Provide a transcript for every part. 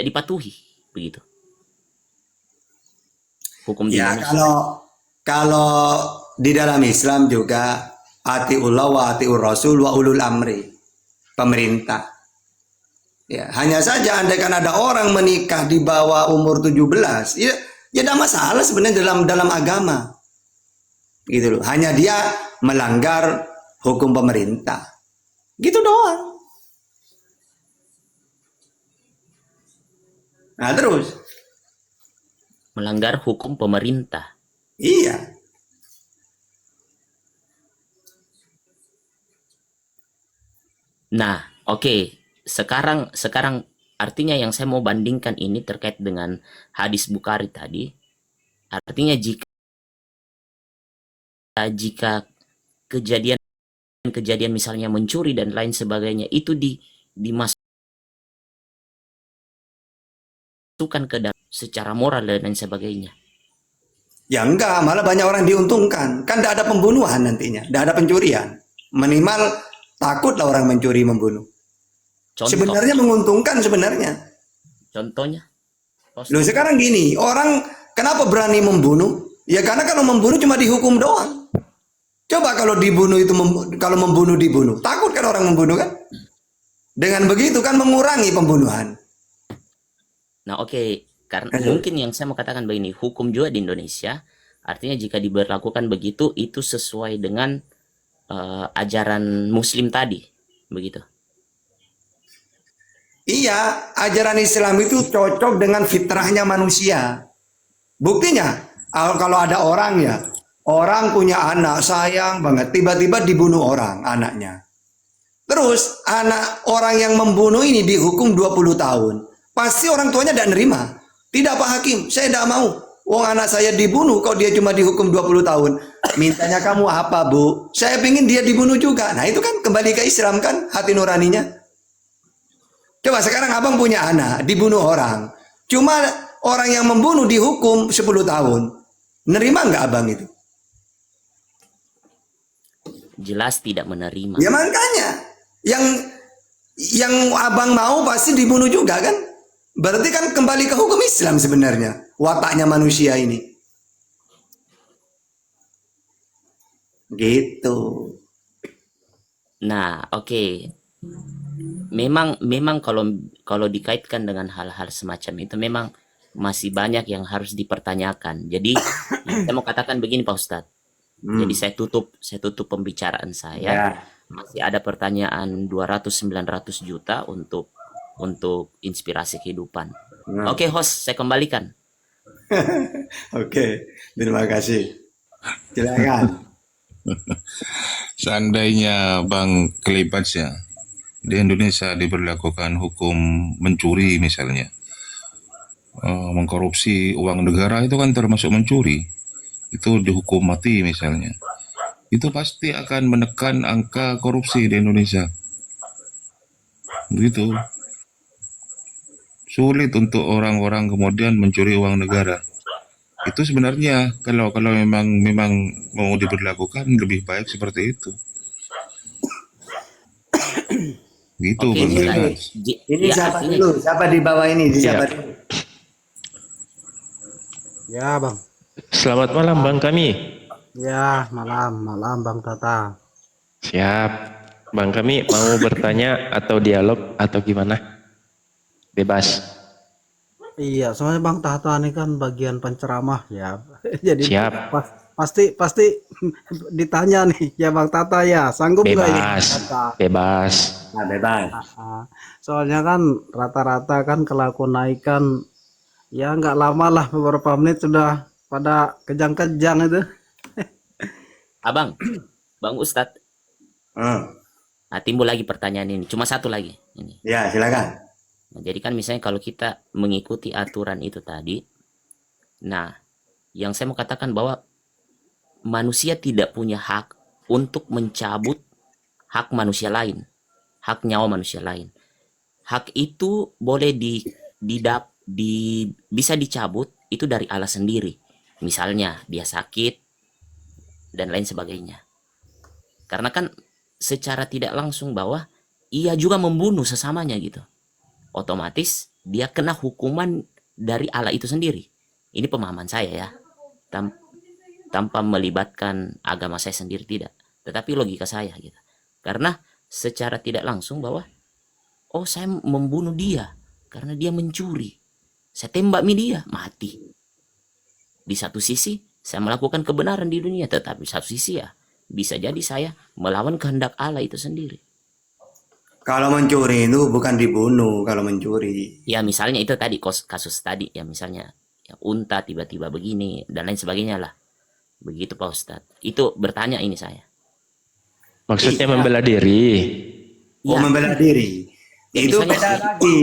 dipatuhi begitu hukum di Ya, Indonesia. kalau di dalam Islam juga atiullah wa atiur rasul wa ulul amri, pemerintah. Ya, hanya saja andaikan ada orang menikah di bawah umur 17, ya ya tidak masalah sebenarnya dalam agama. Gitu loh. Hanya dia melanggar hukum pemerintah. Gitu doang. Nah, terus. Melanggar hukum pemerintah. Iya. Nah, oke. Sekarang sekarang artinya yang saya mau bandingkan ini terkait dengan hadis Bukhari tadi. Artinya jika jika kejadian kejadian misalnya mencuri dan lain sebagainya itu dimasukkan ke dalam secara moral dan lain sebagainya. Ya enggak, malah banyak orang diuntungkan. Kan tidak ada pembunuhan nantinya, tidak ada pencurian. Minimal takutlah orang mencuri membunuh. Contoh, Sebenarnya menguntungkan sebenarnya. contohnya, Loh Ustaz. sekarang gini, orang kenapa berani membunuh? Ya karena kalau membunuh cuma dihukum doang. Coba kalau dibunuh itu kalau membunuh dibunuh, takut kan orang membunuh kan? Dengan begitu kan mengurangi pembunuhan. Nah, oke, karena Aduh. mungkin yang saya mau katakan begini, hukum juga di Indonesia, artinya jika diberlakukan begitu, itu sesuai dengan ajaran Muslim tadi, begitu. Iya, ajaran Islam itu cocok dengan fitrahnya manusia. Buktinya, kalau ada orang ya, orang punya anak sayang banget, tiba-tiba dibunuh orang anaknya. Terus anak orang yang membunuh ini dihukum 20 tahun. Pasti orang tuanya tidak nerima. Tidak Pak Hakim, saya tidak mau. Wong anak saya dibunuh kok dia cuma dihukum 20 tahun. Mintanya kamu apa Bu? Saya ingin dia dibunuh juga. Nah itu kan kembali ke Islam kan hati nuraninya. Coba sekarang abang punya anak dibunuh orang. Cuma orang yang membunuh dihukum 10 tahun. Nerima nggak abang itu? Jelas tidak menerima. Ya makanya yang yang abang mau pasti dibunuh juga kan? Berarti kan kembali ke hukum Islam sebenarnya. Wataknya manusia ini. Gitu. Nah, oke. Memang memang kalau kalau dikaitkan dengan hal-hal semacam itu memang masih banyak yang harus dipertanyakan. Jadi, yang saya mau katakan begini Pak Ustadz. Jadi Hmm. saya tutup pembicaraan saya. Ya. Masih ada pertanyaan 200-900 juta untuk inspirasi kehidupan. Nah. Oke, host, saya kembalikan. Oke. Terima kasih. Silakan. Seandainya Bang Kelibats ya, di Indonesia diberlakukan hukum mencuri misalnya, mengkorupsi uang negara itu kan termasuk mencuri, itu dihukum mati misalnya, itu pasti akan menekan angka korupsi di Indonesia. Begitu, sulit untuk orang-orang kemudian mencuri uang negara. Itu sebenarnya kalau memang memang mau diberlakukan lebih baik seperti itu. Gitu Oke, Bang Ini Kelibats. ini ya siapa artinya dulu? Siapa di bawah ini? Di siapa Ya, dulu? Ya, Bang. selamat malam Bang kami. Ya, malam, malam Bang Tata. Siap. Bang kami mau bertanya atau dialog atau gimana? Bebas. Iya, soalnya Bang Tata ini kan bagian penceramah ya. Jadi Siap. pasti ditanya nih, ya Bang Tata ya, sanggup nggak ini Bang Bebas. Tata? Bebas. Nah, bebas. Ah, soalnya kan rata-rata kan kalau aku naik kan ya nggak lama lah beberapa menit sudah pada kejang-kejang itu. Abang, Bang Ustadz, Hmm. nah, timbul lagi pertanyaan ini. Cuma satu lagi ini. Ya, silakan. Nah, jadi kan misalnya kalau kita mengikuti aturan itu tadi, nah, yang saya mau katakan bahwa manusia tidak punya hak untuk mencabut hak manusia lain, hak nyawa manusia lain. Hak itu boleh bisa dicabut itu dari Allah sendiri. Misalnya dia sakit dan lain sebagainya. Karena kan secara tidak langsung bahwa ia juga membunuh sesamanya gitu. Otomatis dia kena hukuman dari Allah itu sendiri. Ini pemahaman saya ya, tanpa melibatkan agama saya sendiri, tidak, tetapi logika saya gitu. Karena secara tidak langsung bahwa oh saya membunuh dia karena dia mencuri, saya tembak dia mati. Di satu sisi saya melakukan kebenaran di dunia, tetapi satu sisi ya bisa jadi saya melawan kehendak Allah itu sendiri. Kalau mencuri itu bukan dibunuh kalau mencuri. Ya misalnya itu tadi kasus tadi ya, misalnya ya, unta tiba-tiba begini dan lain sebagainya lah. Begitu Pak Ustadz. Itu bertanya ini saya. Maksudnya Iya. membela diri. Oh, Ya, membela diri. Ya, Itu misalnya- beda lagi.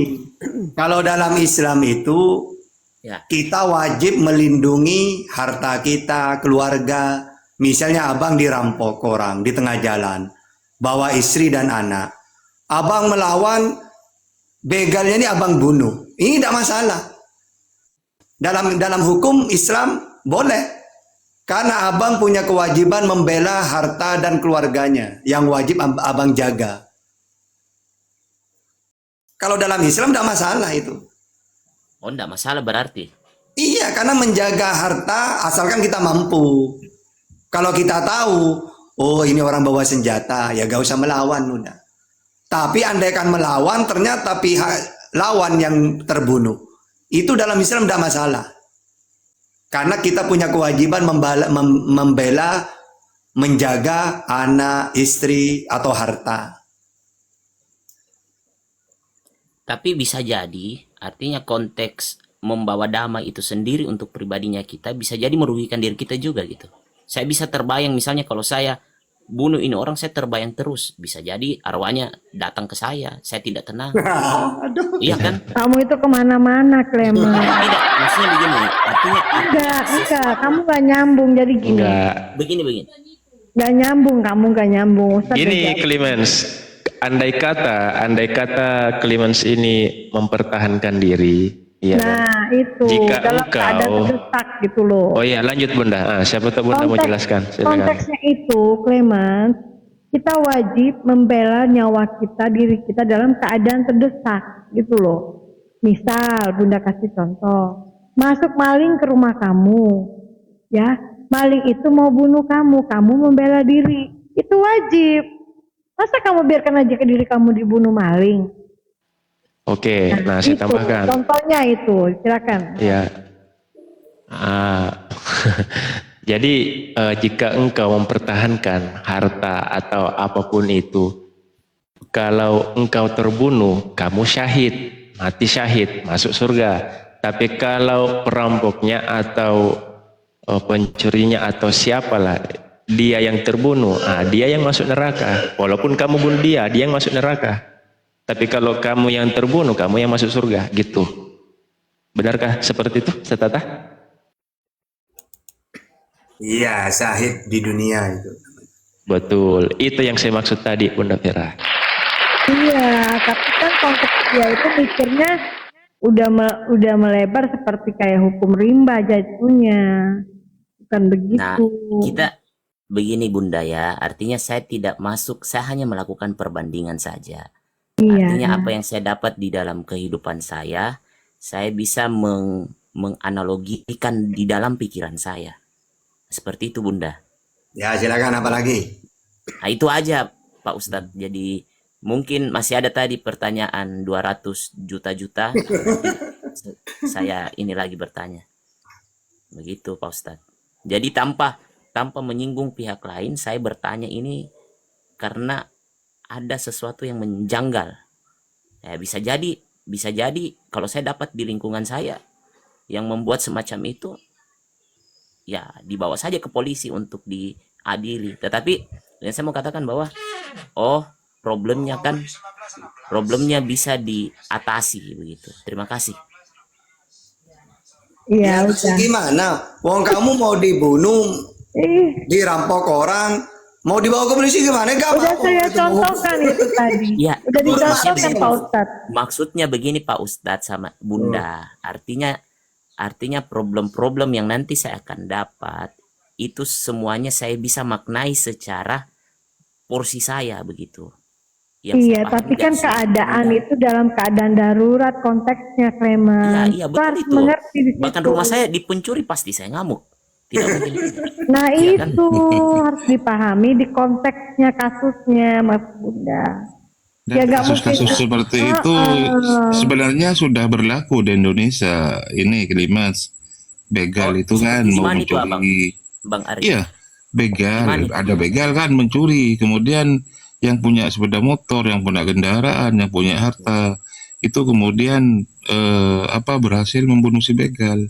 Kalau dalam Islam itu ya, kita wajib melindungi harta kita, keluarga. Misalnya abang dirampok orang di tengah jalan, bawa istri dan anak. Abang melawan, begalnya ini abang bunuh. Ini tidak masalah. Dalam hukum Islam boleh. Karena abang punya kewajiban membela harta dan keluarganya yang wajib abang jaga. Kalau dalam Islam tidak masalah itu. oh enggak masalah berarti. Iya, karena menjaga harta asalkan kita mampu. Kalau kita tahu, oh ini orang bawa senjata, ya gak usah melawan udah. Tapi andaikan melawan, ternyata pihak lawan yang terbunuh. Itu dalam Islam tidak masalah. Karena kita punya kewajiban membela, menjaga anak, istri, atau harta. Tapi bisa jadi artinya konteks membawa damai itu sendiri untuk pribadinya kita bisa jadi merugikan diri kita juga gitu. Saya bisa terbayang misalnya kalau saya bunuh ini orang, saya terbayang terus. Bisa jadi arwahnya datang ke saya tidak tenang. Iya kan? Kamu itu kemana-mana, Clement. Tidak, maksudnya begini. Artinya Enggak, kamu gak nyambung. Jadi gini, Enggak. begini. gak nyambung, kamu gak nyambung. Ustaz Ini udah- Clemens, andai kata Clemens ini mempertahankan diri, ya kan? Nah, itu Jika dalam engkau- keadaan terdesak gitu loh. Oh iya, lanjut Bunda. Siapa tahu Bunda mau jelaskan. Silakan. Konteksnya itu, Clement, kita wajib membela nyawa kita, diri kita dalam keadaan terdesak gitu loh. Misal, Bunda kasih contoh, masuk maling ke rumah kamu, ya, maling itu mau bunuh kamu membela diri, itu wajib. Masa kamu biarkan aja ke diri kamu dibunuh maling? Oke, nah saya Itu, tambahkan. contohnya itu, silakan. Ya. Jadi jika engkau mempertahankan harta atau apapun itu, kalau engkau terbunuh, kamu syahid, mati syahid, masuk surga. Tapi kalau perampoknya atau pencurinya atau siapalah dia yang terbunuh, dia yang masuk neraka. Walaupun kamu bunuh dia yang masuk neraka. Tapi kalau kamu yang terbunuh, kamu yang masuk surga, gitu. Benarkah seperti itu, Ustaz Tata? Iya, syahid di dunia itu. Betul, itu yang saya maksud tadi, Bunda Vera. Iya, tapi kan konteks dia itu mikirnya udah melebar seperti kayak hukum rimba jatuhnya. Bukan begitu. Nah, kita begini Bunda ya, artinya saya tidak masuk, saya hanya melakukan perbandingan saja. Iya. Artinya apa yang saya dapat di dalam kehidupan saya bisa menganalogikan di dalam pikiran saya. Seperti itu Bunda. Ya, silakan apa lagi? Nah itu aja Pak Ustadz. Jadi mungkin masih ada tadi pertanyaan 200 juta. Nanti saya ini lagi bertanya. Begitu Pak Ustadz. Jadi tanpa menyinggung pihak lain, saya bertanya ini karena ada sesuatu yang menjanggal. Ya, bisa jadi kalau saya dapat di lingkungan saya yang membuat semacam itu, ya dibawa saja ke polisi untuk diadili. Tetapi yang saya mau katakan bahwa problemnya bisa diatasi begitu. Terima kasih. Iya, Terus udah. gimana? Wong kamu mau dibunuh, dirampok orang, mau dibawa ke polisi gimana? Gak Udah mau. saya contohkan itu tadi. Ya, Udah dicontohkan Pak Ustadz. maksudnya begini Pak Ustadz sama Bunda. Artinya problem-problem yang nanti saya akan dapat itu semuanya saya bisa maknai secara porsi saya begitu. Yang saya Iya, pahami tapi dari kan sudut keadaan pandang. itu dalam keadaan darurat konteksnya, Iya, Clement. iya, Kita betul harus itu. mengerti di Bahkan situ. rumah saya dipencuri pasti saya ngamuk. Tidak mungkin tidak. Nah, Iya kan? itu harus dipahami di konteksnya kasusnya, Mas Bunda. Dan Ya gak mungkin. kasus-kasus seperti itu Heeh. sebenarnya sudah berlaku di Indonesia. Ini Kelimas. Oh, Begal itu kan seperti di mau mana itu Abang? mencuri. Bang Ari. Iya, Di mana begal. itu? Ada begal kan mencuri. Kemudian yang punya sepeda motor, yang punya kendaraan, yang punya harta, itu kemudian berhasil membunuh si begal.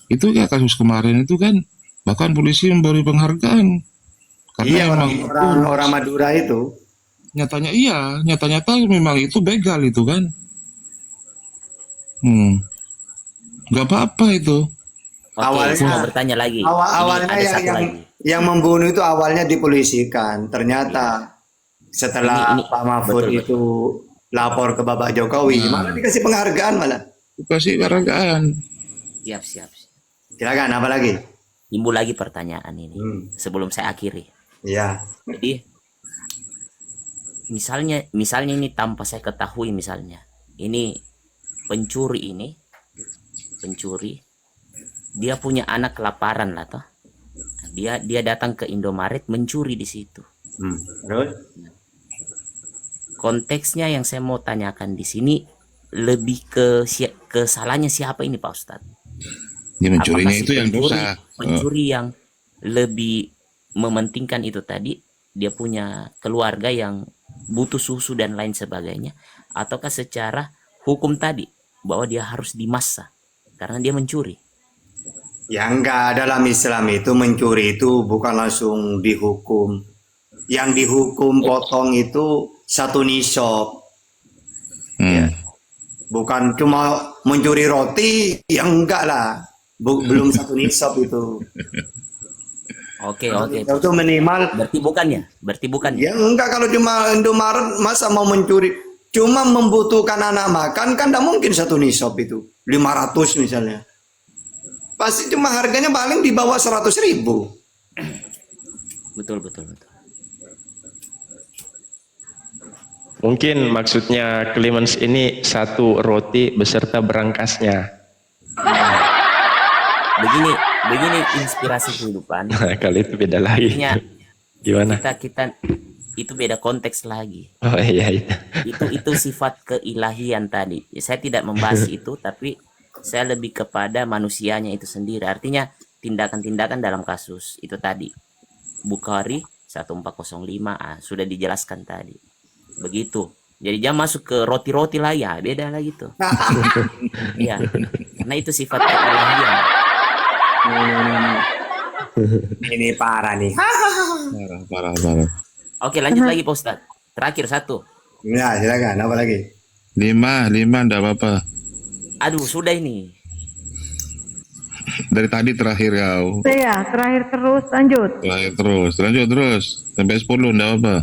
Itu ya kasus kemarin itu kan, bahkan polisi memberi penghargaan karena Iya, memang itu orang Madura itu. nyata-nyata memang itu begal itu kan. Nggak apa-apa itu. Oke, Awalnya- saya mau bertanya lagi. Ini Awalnya ada satu yang lagi. yang membunuh itu awalnya dipolisikan. Ternyata setelah Ini Pak Mahfud betul, itu lapor ke Bapak Jokowi, malah dikasih penghargaan malah. Kasih penghargaan. Siap, siap. Silakan apa lagi? Timbul lagi pertanyaan ini sebelum saya akhiri. Iya. Jadi misalnya ini tanpa saya ketahui, misalnya ini pencuri dia punya anak kelaparan lah toh. Dia datang ke Indomaret mencuri di situ. Terus? Konteksnya yang saya mau tanyakan di sini lebih ke salahnya siapa ini Pak Ustadz? Dia mencurinya Apakah si itu yang dosa. pencuri yang lebih mementingkan itu tadi, dia punya keluarga yang butuh susu dan lain sebagainya, ataukah secara hukum tadi bahwa dia harus dimassa karena dia mencuri? Ya enggak, dalam Islam itu mencuri itu bukan langsung dihukum. Yang dihukum potong itu 1 nisab. Hmm. Bukan cuma mencuri roti, ya enggak lah. Belum 1 nisab itu. Oke. Itu minimal. Berarti bukan ya? Ya enggak, kalau cuma Indomaret masa mau mencuri. Cuma membutuhkan anak makan kan enggak mungkin 1 nisab itu. 500 misalnya. Pasti cuma harganya paling di bawah 100.000. Betul. Mungkin maksudnya Clemens ini 1 roti beserta berangkasnya. Begini inspirasi kehidupan. Kalau itu beda lagi. Artinya Gimana? kita itu beda konteks lagi. Oh iya. Itu sifat keilahian tadi. Saya tidak membahas itu, tapi saya lebih kepada manusianya itu sendiri. Artinya tindakan-tindakan dalam kasus itu tadi. Bukhari 1405 sudah dijelaskan tadi. Begitu. Jadi jangan masuk ke roti-roti lah ya, beda lah gitu. Iya. Karena itu sifat keilahian. Ini parah nih. Parah. Oke, lanjut lagi Pak Ustadz. Terakhir 1. Ya, silakan. Apa lagi? 5 enggak apa-apa. Aduh, sudah ini. Dari tadi terakhir kau. Ya, terakhir terus lanjut. Terakhir terus. Lanjut terus. Sampai 10 enggak apa-apa.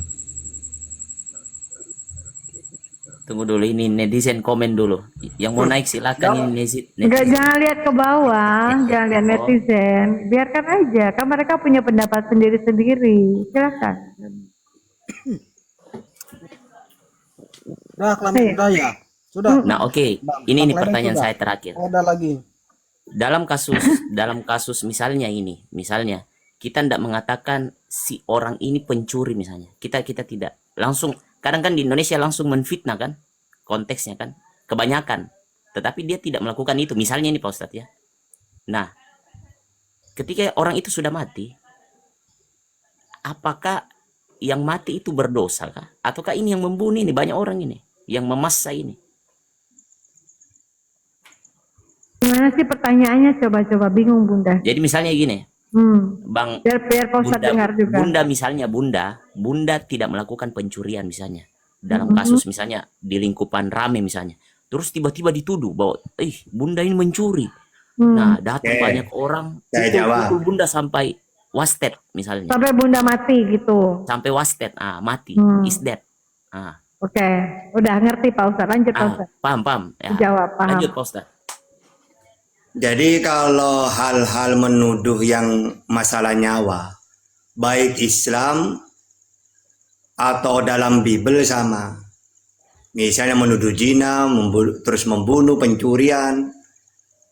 Tunggu dulu, ini netizen komen dulu. Yang mau naik silakan ini Enggak, netizen. jangan lihat ke bawah, jangan lihat netizen. Biarkan aja, kan mereka punya pendapat sendiri-sendiri. Silakan. Udah, Clement, udah ya. Sudah. Nah, oke. Bang Ini Clement pertanyaan sudah. saya terakhir. Oh, ada lagi. Dalam kasus misalnya kita tidak mengatakan si orang ini pencuri misalnya. Kita tidak langsung, kadang kan di Indonesia langsung menfitnah kan konteksnya kan, kebanyakan. Tetapi dia tidak melakukan itu. Misalnya ini Pak Ustadz ya. Nah, ketika orang itu sudah mati, apakah yang mati itu berdosa kah? Ataukah ini yang membunuh ini banyak orang ini, yang memaksa ini? Gimana sih pertanyaannya? Coba-coba bingung Bunda. Jadi misalnya gini, Bang, Biar Pak Ustadz dengar juga. Bunda tidak melakukan pencurian misalnya. Dalam kasus misalnya di lingkupan rame misalnya. Terus tiba-tiba dituduh bahwa Bunda ini mencuri. Nah, datang Oke. banyak orang, Saya jawab. pukul Bunda sampai wasted misalnya. Sampai Bunda mati gitu. Sampai wasted, mati, is dead. Oke, udah ngerti Pak Ustadz. Lanjut Pak Ustadz. Paham. Ya. Jawab, paham. Lanjut Pak Ustadz. Jadi kalau hal-hal menuduh yang masalah nyawa, baik Islam atau dalam Bible sama. Misalnya menuduh zina, terus membunuh, pencurian,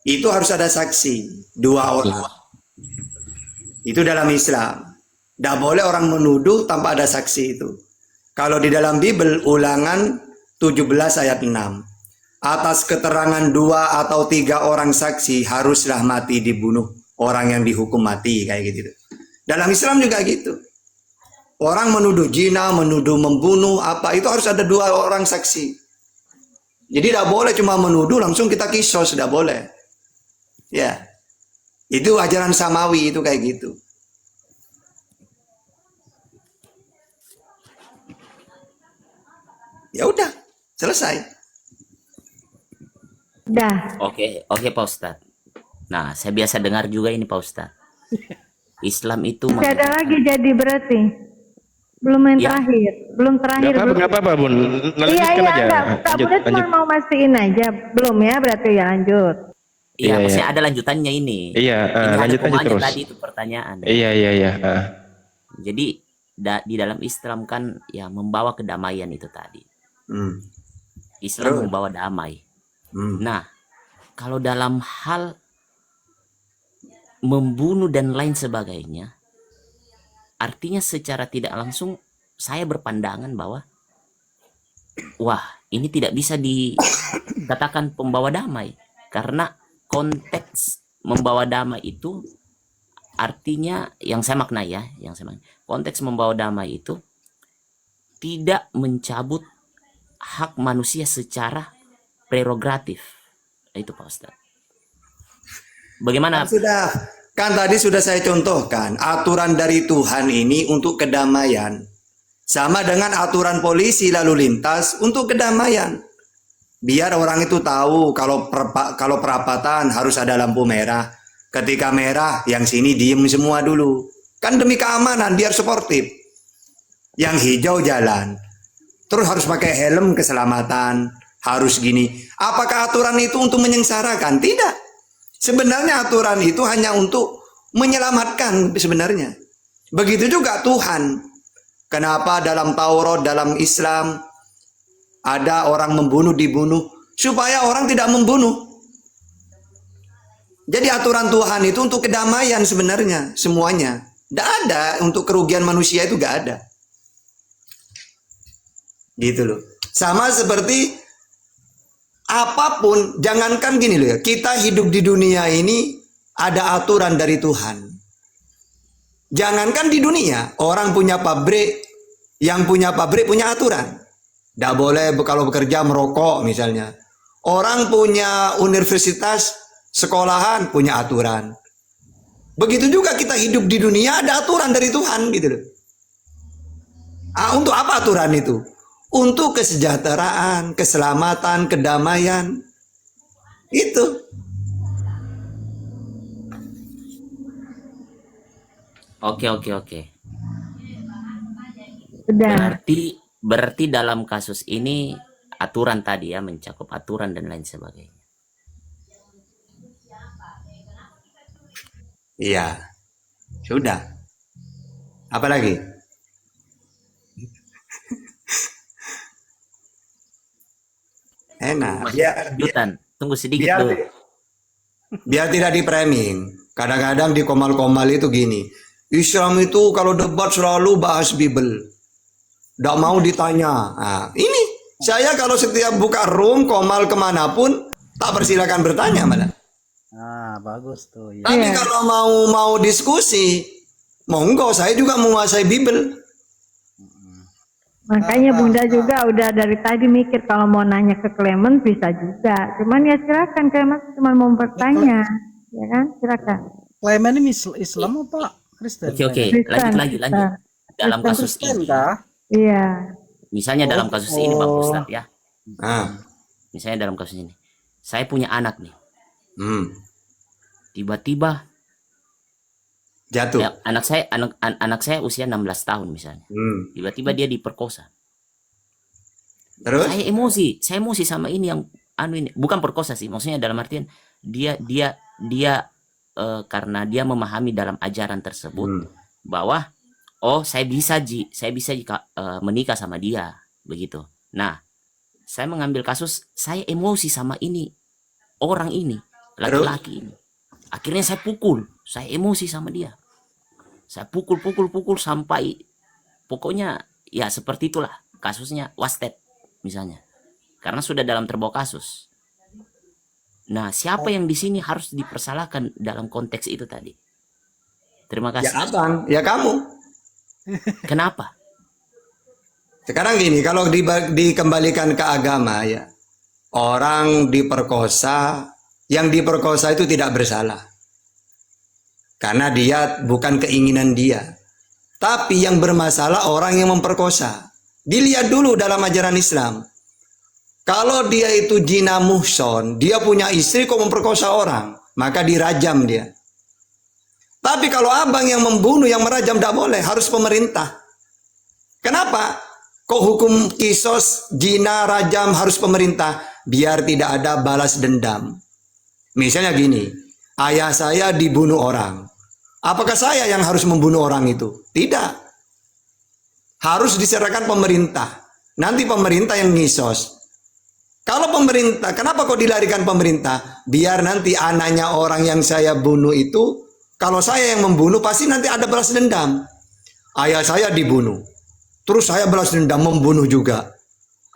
itu harus ada saksi 2 orang. Itu dalam Islam. Tidak boleh orang menuduh tanpa ada saksi itu. Kalau di dalam Bible, Ulangan 17 ayat 6. Atas keterangan 2 atau 3 orang saksi haruslah mati dibunuh orang yang dihukum mati, kayak gitu. Dalam Islam juga gitu. Orang menuduh zina, menuduh membunuh, apa itu harus ada 2 orang saksi. Jadi tidak boleh cuma menuduh langsung kita kisos, tidak boleh. Ya, itu ajaran samawi itu kayak gitu. Ya udah, selesai. Dah. Oke, Pak Ustadz. Nah, saya biasa dengar juga ini Pak Ustadz. Islam itu Masih ada mengatakan- lagi jadi berarti. Belum yang Ya. terakhir. Belum terakhir. Nggak apa-apa Bun, Iya, lanjutkan aja. enggak. Kak Bunda cuma mau mastiin aja. Belum ya berarti ya, lanjut. Iya, Iya, maksudnya ada lanjutannya ini. Iya, Ini ada lanjut aja komanya terus. tadi itu pertanyaan. Iya. Jadi di dalam Islam kan ya membawa kedamaian itu tadi. Hmm. Islam Terus? membawa damai. Hmm. Nah, kalau dalam hal membunuh dan lain sebagainya, artinya secara tidak langsung saya berpandangan bahwa wah, ini tidak bisa dikatakan pembawa damai karena konteks membawa damai itu artinya yang saya maknai ya, konteks membawa damai itu tidak mencabut hak manusia secara prerogatif. Itu Pak Ustadz. Bagaimana? Kan tadi sudah saya contohkan, aturan dari Tuhan ini untuk kedamaian. Sama dengan aturan polisi lalu lintas untuk kedamaian. Biar orang itu tahu kalau perapatan harus ada lampu merah. Ketika merah, yang sini diem semua dulu. Kan demi keamanan, biar sportif. Yang hijau jalan. Terus harus pakai helm keselamatan. Harus gini. Apakah aturan itu untuk menyengsarakan? Tidak. Sebenarnya aturan itu hanya untuk menyelamatkan sebenarnya. Begitu juga Tuhan. Kenapa dalam Taurat, dalam Islam ada orang membunuh dibunuh supaya orang tidak membunuh. Jadi aturan Tuhan itu untuk kedamaian sebenarnya semuanya. Tidak ada untuk kerugian manusia itu gak ada. Gitu loh. Sama seperti apapun, jangankan gini loh ya, kita hidup di dunia ini ada aturan dari Tuhan. Jangankan di dunia, orang punya pabrik, yang punya pabrik punya aturan. Tidak boleh kalau bekerja merokok misalnya. Orang punya universitas, sekolahan punya aturan. Begitu juga kita hidup di dunia ada aturan dari Tuhan gitu loh. Untuk apa aturan itu? Untuk kesejahteraan, keselamatan, kedamaian. Itu. Oke. Udah. Berarti dalam kasus ini aturan tadi ya mencakup aturan dan lain sebagainya. Iya. Sudah. Apa lagi? Enak. Lanjutan. Tunggu sedikit biar, dulu. biar tidak di framing. Kadang-kadang di komal-komal itu gini. Islam itu kalau debat selalu bahas Bible. Tidak mau ditanya. Nah, ini saya kalau setiap buka room komal kemanapun tak persilakan bertanya malah. Nah, bagus tuh. Ya. Tapi kalau mau diskusi, monggo saya juga menguasai Bible. Makanya Bunda juga udah dari tadi mikir kalau mau nanya ke Clement bisa juga. Cuman ya silakan Clement cuma mau bertanya, ya kan? Silakan. Clement ini Islam apa Kristen? Oke. Kristen, Lanjut. Dalam kasus Kristen ini. kah? Iya. Misalnya dalam kasus ini Bang Ustadz ya. Ah, Misalnya dalam kasus ini. Saya punya anak nih. hmm, Tiba-tiba jatuh. ya, anak saya usia 16 tahun misalnya. Tiba-tiba dia diperkosa. Terus? Saya emosi sama ini yang ini bukan perkosa sih, maksudnya dalam artian dia karena dia memahami dalam ajaran tersebut bahwa oh saya bisa menikah sama dia begitu. Nah, saya mengambil kasus, saya emosi sama orang ini, Terus? laki-laki ini. Akhirnya saya emosi sama dia. Saya pukul sampai pokoknya ya seperti itulah kasusnya Wasted misalnya. Karena sudah dalam terbawa kasus. Nah, siapa yang di sini harus dipersalahkan dalam konteks itu tadi? Terima Ya kasih. abang, ya kamu. Kenapa? Sekarang gini, kalau dikembalikan ke agama ya, orang diperkosa, yang diperkosa itu tidak bersalah. Karena dia bukan keinginan dia. Tapi yang bermasalah orang yang memperkosa. Dilihat dulu dalam ajaran Islam. Kalau dia itu jina muhson, dia punya istri kok memperkosa orang, maka dirajam dia. Tapi kalau abang yang membunuh, yang merajam tidak boleh, harus pemerintah. Kenapa? Kok hukum kisos, jina, rajam harus pemerintah? Biar tidak ada balas dendam. Misalnya gini, ayah saya dibunuh orang. Apakah saya yang harus membunuh orang itu? Tidak. Harus diserahkan pemerintah. Nanti pemerintah yang ngisos. Kalau pemerintah, kenapa kok dilarikan pemerintah? Biar nanti anaknya orang yang saya bunuh itu, kalau saya yang membunuh pasti nanti ada balas dendam. Ayah saya dibunuh. Terus saya balas dendam membunuh juga.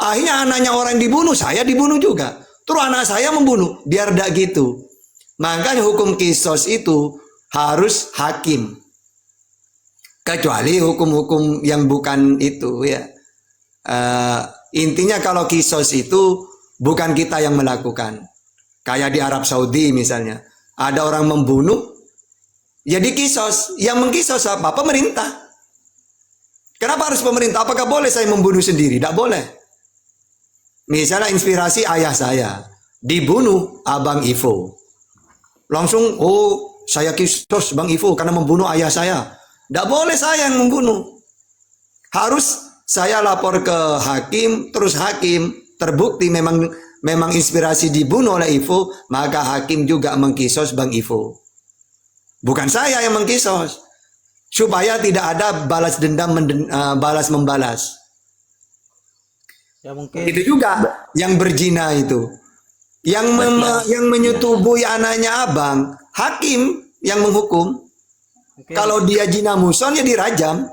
Akhirnya anaknya orang yang dibunuh, saya dibunuh juga. Terus anak saya membunuh. Biar tidak gitu. Makanya hukum kisos itu harus hakim. Kecuali hukum-hukum yang bukan itu ya. Intinya kalau kisos itu bukan kita yang melakukan. Kayak di Arab Saudi misalnya. Ada orang membunuh, jadi kisos. Yang mengkisos apa? Pemerintah. Kenapa harus pemerintah? Apakah boleh saya membunuh sendiri? Tidak boleh. Misalnya inspirasi ayah saya. Dibunuh Abang Ivo. Langsung, oh saya kisos Bang Ivo karena membunuh ayah saya. Tidak boleh saya yang membunuh. Harus saya lapor ke hakim, terus hakim terbukti memang inspirasi dibunuh oleh Ivo, maka hakim juga mengkisos Bang Ivo. Bukan saya yang mengkisos. Supaya tidak ada balas dendam balas membalas. Ya mungkin Itu juga yang berzina itu. Yang menyetubui anaknya abang, hakim yang menghukum. mungkin Kalau dia zina muson ya dirajam.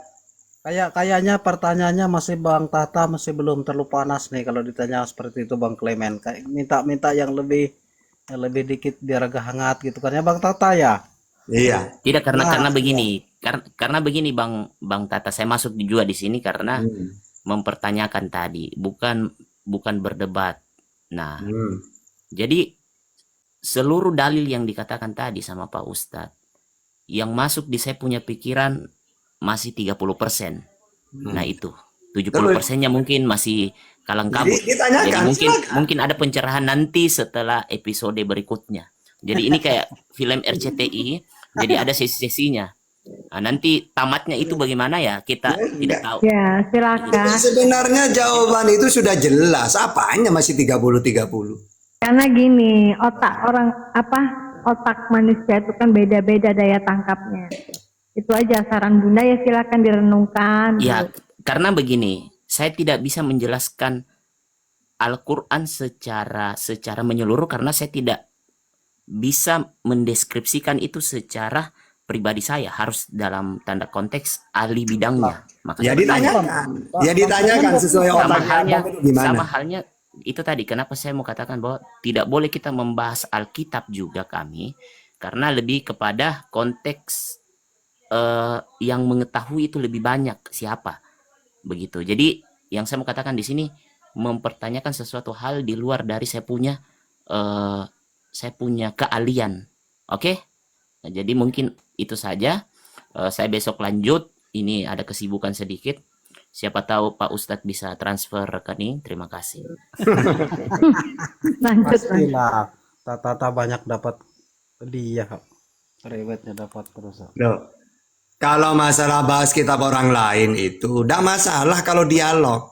kayaknya pertanyaannya masih Bang Tata masih belum terlalu panas nih kalau ditanya seperti itu Bang Clement. Kayak minta yang lebih dikit biar agak hangat gitu kan ya Bang Tata ya. Iya. Tidak, karena begini. Karena begini Bang Tata, saya masuk juga di sini karena mempertanyakan tadi, bukan berdebat. Nah, jadi seluruh dalil yang dikatakan tadi sama Pak Ustadz, yang masuk di saya punya pikiran masih 30%. Nah itu 70%-nya mungkin masih kalang kabut. Jadi ditanyakan, Jadi silakan. mungkin ada pencerahan nanti setelah episode berikutnya. Jadi ini kayak film RCTI, jadi ada sesi-sesinya. Nah, nanti tamatnya itu bagaimana ya kita tidak tahu. Ya, silakan. Sebenarnya jawaban itu sudah jelas. Apanya masih 30-30? Karena gini, otak manusia itu kan beda-beda daya tangkapnya. Itu aja saran Bunda, ya silakan direnungkan. Ya, karena begini, saya tidak bisa menjelaskan Al-Quran secara menyeluruh karena saya tidak bisa mendeskripsikan itu secara pribadi, saya harus dalam tanda konteks ahli bidangnya. Maka Ya saya bertanya. ditanyakan sesuai sama otaknya halnya abang itu gimana. sama halnya itu tadi, kenapa saya mau katakan bahwa tidak boleh kita membahas Alkitab juga kami, karena lebih kepada konteks yang mengetahui itu lebih banyak siapa begitu. Jadi yang saya mau katakan di sini mempertanyakan sesuatu hal di luar dari saya punya keahlian. Oke? Nah, jadi mungkin itu saja. Saya besok lanjut. Ini ada kesibukan sedikit. Siapa tahu Pak Ustadz bisa transfer rekening. Terima kasih. Lanjut. Pastilah Tata banyak dapat dia rewetnya dapat terus. Loh, kalau masalah bahas kitab orang lain itu tidak masalah kalau dialog.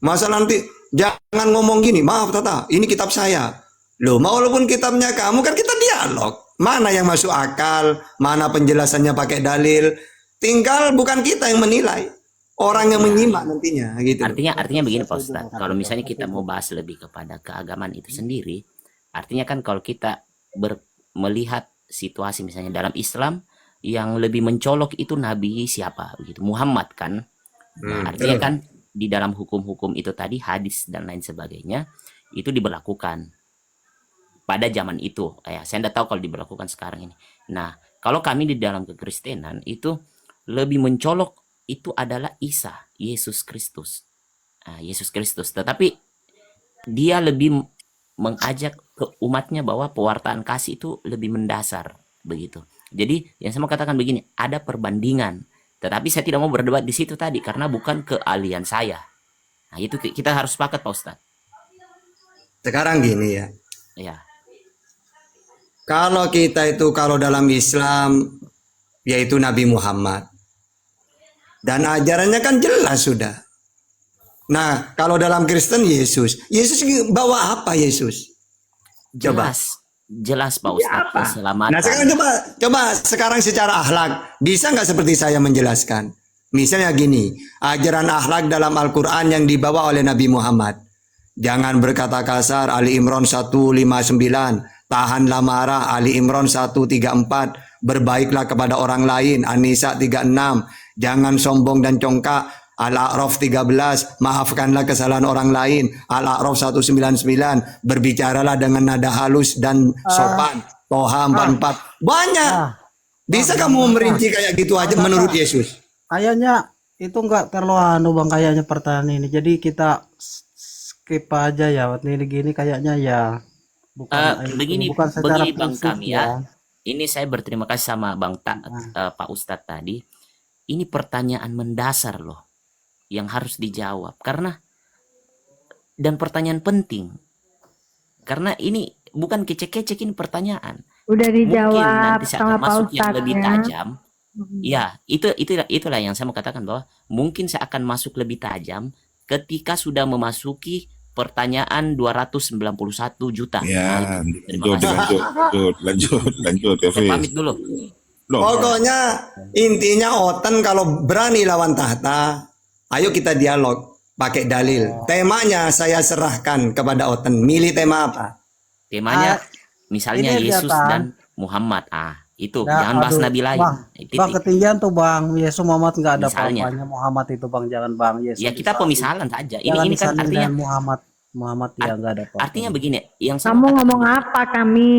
Masalah nanti jangan ngomong gini, maaf Tata, ini kitab saya. Loh, walaupun kitabnya kamu kan kita dialog. Mana yang masuk akal, mana penjelasannya pakai dalil. Tinggal bukan kita yang menilai, orang yang menyimak nantinya gitu. Artinya begini Pak Ustadz, kalau misalnya kita mau bahas lebih kepada keagamaan itu sendiri, artinya kan kalau kita melihat situasi misalnya dalam Islam yang lebih mencolok itu Nabi siapa begitu, Muhammad kan. Nah, artinya kan di dalam hukum-hukum itu tadi, hadis dan lain sebagainya itu diberlakukan pada zaman itu. Saya tidak tahu kalau diberlakukan sekarang ini. Nah, kalau kami di dalam kekristenan itu lebih mencolok itu adalah Isa, Yesus Kristus. Yesus Kristus. Tetapi dia lebih mengajak ke umatnya bahwa pewartaan kasih itu lebih mendasar begitu. Jadi yang saya mau katakan begini, ada perbandingan. Tetapi saya tidak mau berdebat di situ tadi karena bukan keahlian saya. Nah, itu kita harus sepakat Pak Ustadz. Sekarang gini ya. Ya. Kalau kita itu kalau dalam Islam yaitu Nabi Muhammad. Dan ajarannya kan jelas sudah. Nah, kalau dalam Kristen Yesus. Yesus bawa apa Yesus? Coba. Jelas Pak Ustadz, keselamatan. Nah, sekarang coba sekarang secara akhlak bisa nggak seperti saya menjelaskan? Misalnya gini, ajaran akhlak dalam Al-Quran yang dibawa oleh Nabi Muhammad. Jangan berkata kasar, Ali Imran 159. Tahanlah marah, Ali Imran 134. Berbaiklah kepada orang lain, An-Nisa 36. Jangan sombong dan congkak, Al-A'raf 13. Maafkanlah kesalahan orang lain, Al-A'raf 199. Berbicaralah dengan nada halus dan sopan, Toha 44. Banyak. Bisa kamu merinci kayak gitu aja menurut Yesus? Kayaknya itu enggak terlalu bang, kayaknya pertanyaan ini. Jadi kita skip aja ya. Ini gini kayaknya ya. Begini secara Bang prinsip kami ya. Ini saya berterima kasih sama Pak Ustadz tadi. Ini pertanyaan mendasar loh yang harus dijawab dan pertanyaan penting. Karena ini bukan kecek-kecek, ini pertanyaan. Udah Mungkin dijawab nanti saya sama akan Pak masuk yang Ustadz lebih ya. tajam. Ya, itulah yang saya mau katakan bahwa mungkin saya akan masuk lebih tajam ketika sudah memasuki pertanyaan 291 juta. Ya, Nah, terima kasih. lanjut, Saya Hafiz. pamit dulu. Pokoknya intinya Oten kalau berani lawan tahta, ayo kita dialog pakai dalil. Temanya saya serahkan kepada Oten. Milih tema apa? Temanya misalnya ini Yesus kelihatan. dan Muhammad. Itu Ya, jangan bahas aduh, nabi lain. Bang, Titik. bang ketinggian tuh bang. Yesus Muhammad nggak ada Misalnya. apa-apanya. Muhammad itu bang, jangan bang. Yesus Ya kita pemisalan saja. Ini kan disanding artinya dengan Muhammad ya nggak ada apa-apa. artinya begini. Yang saya Kamu katakan ngomong begini. apa kami?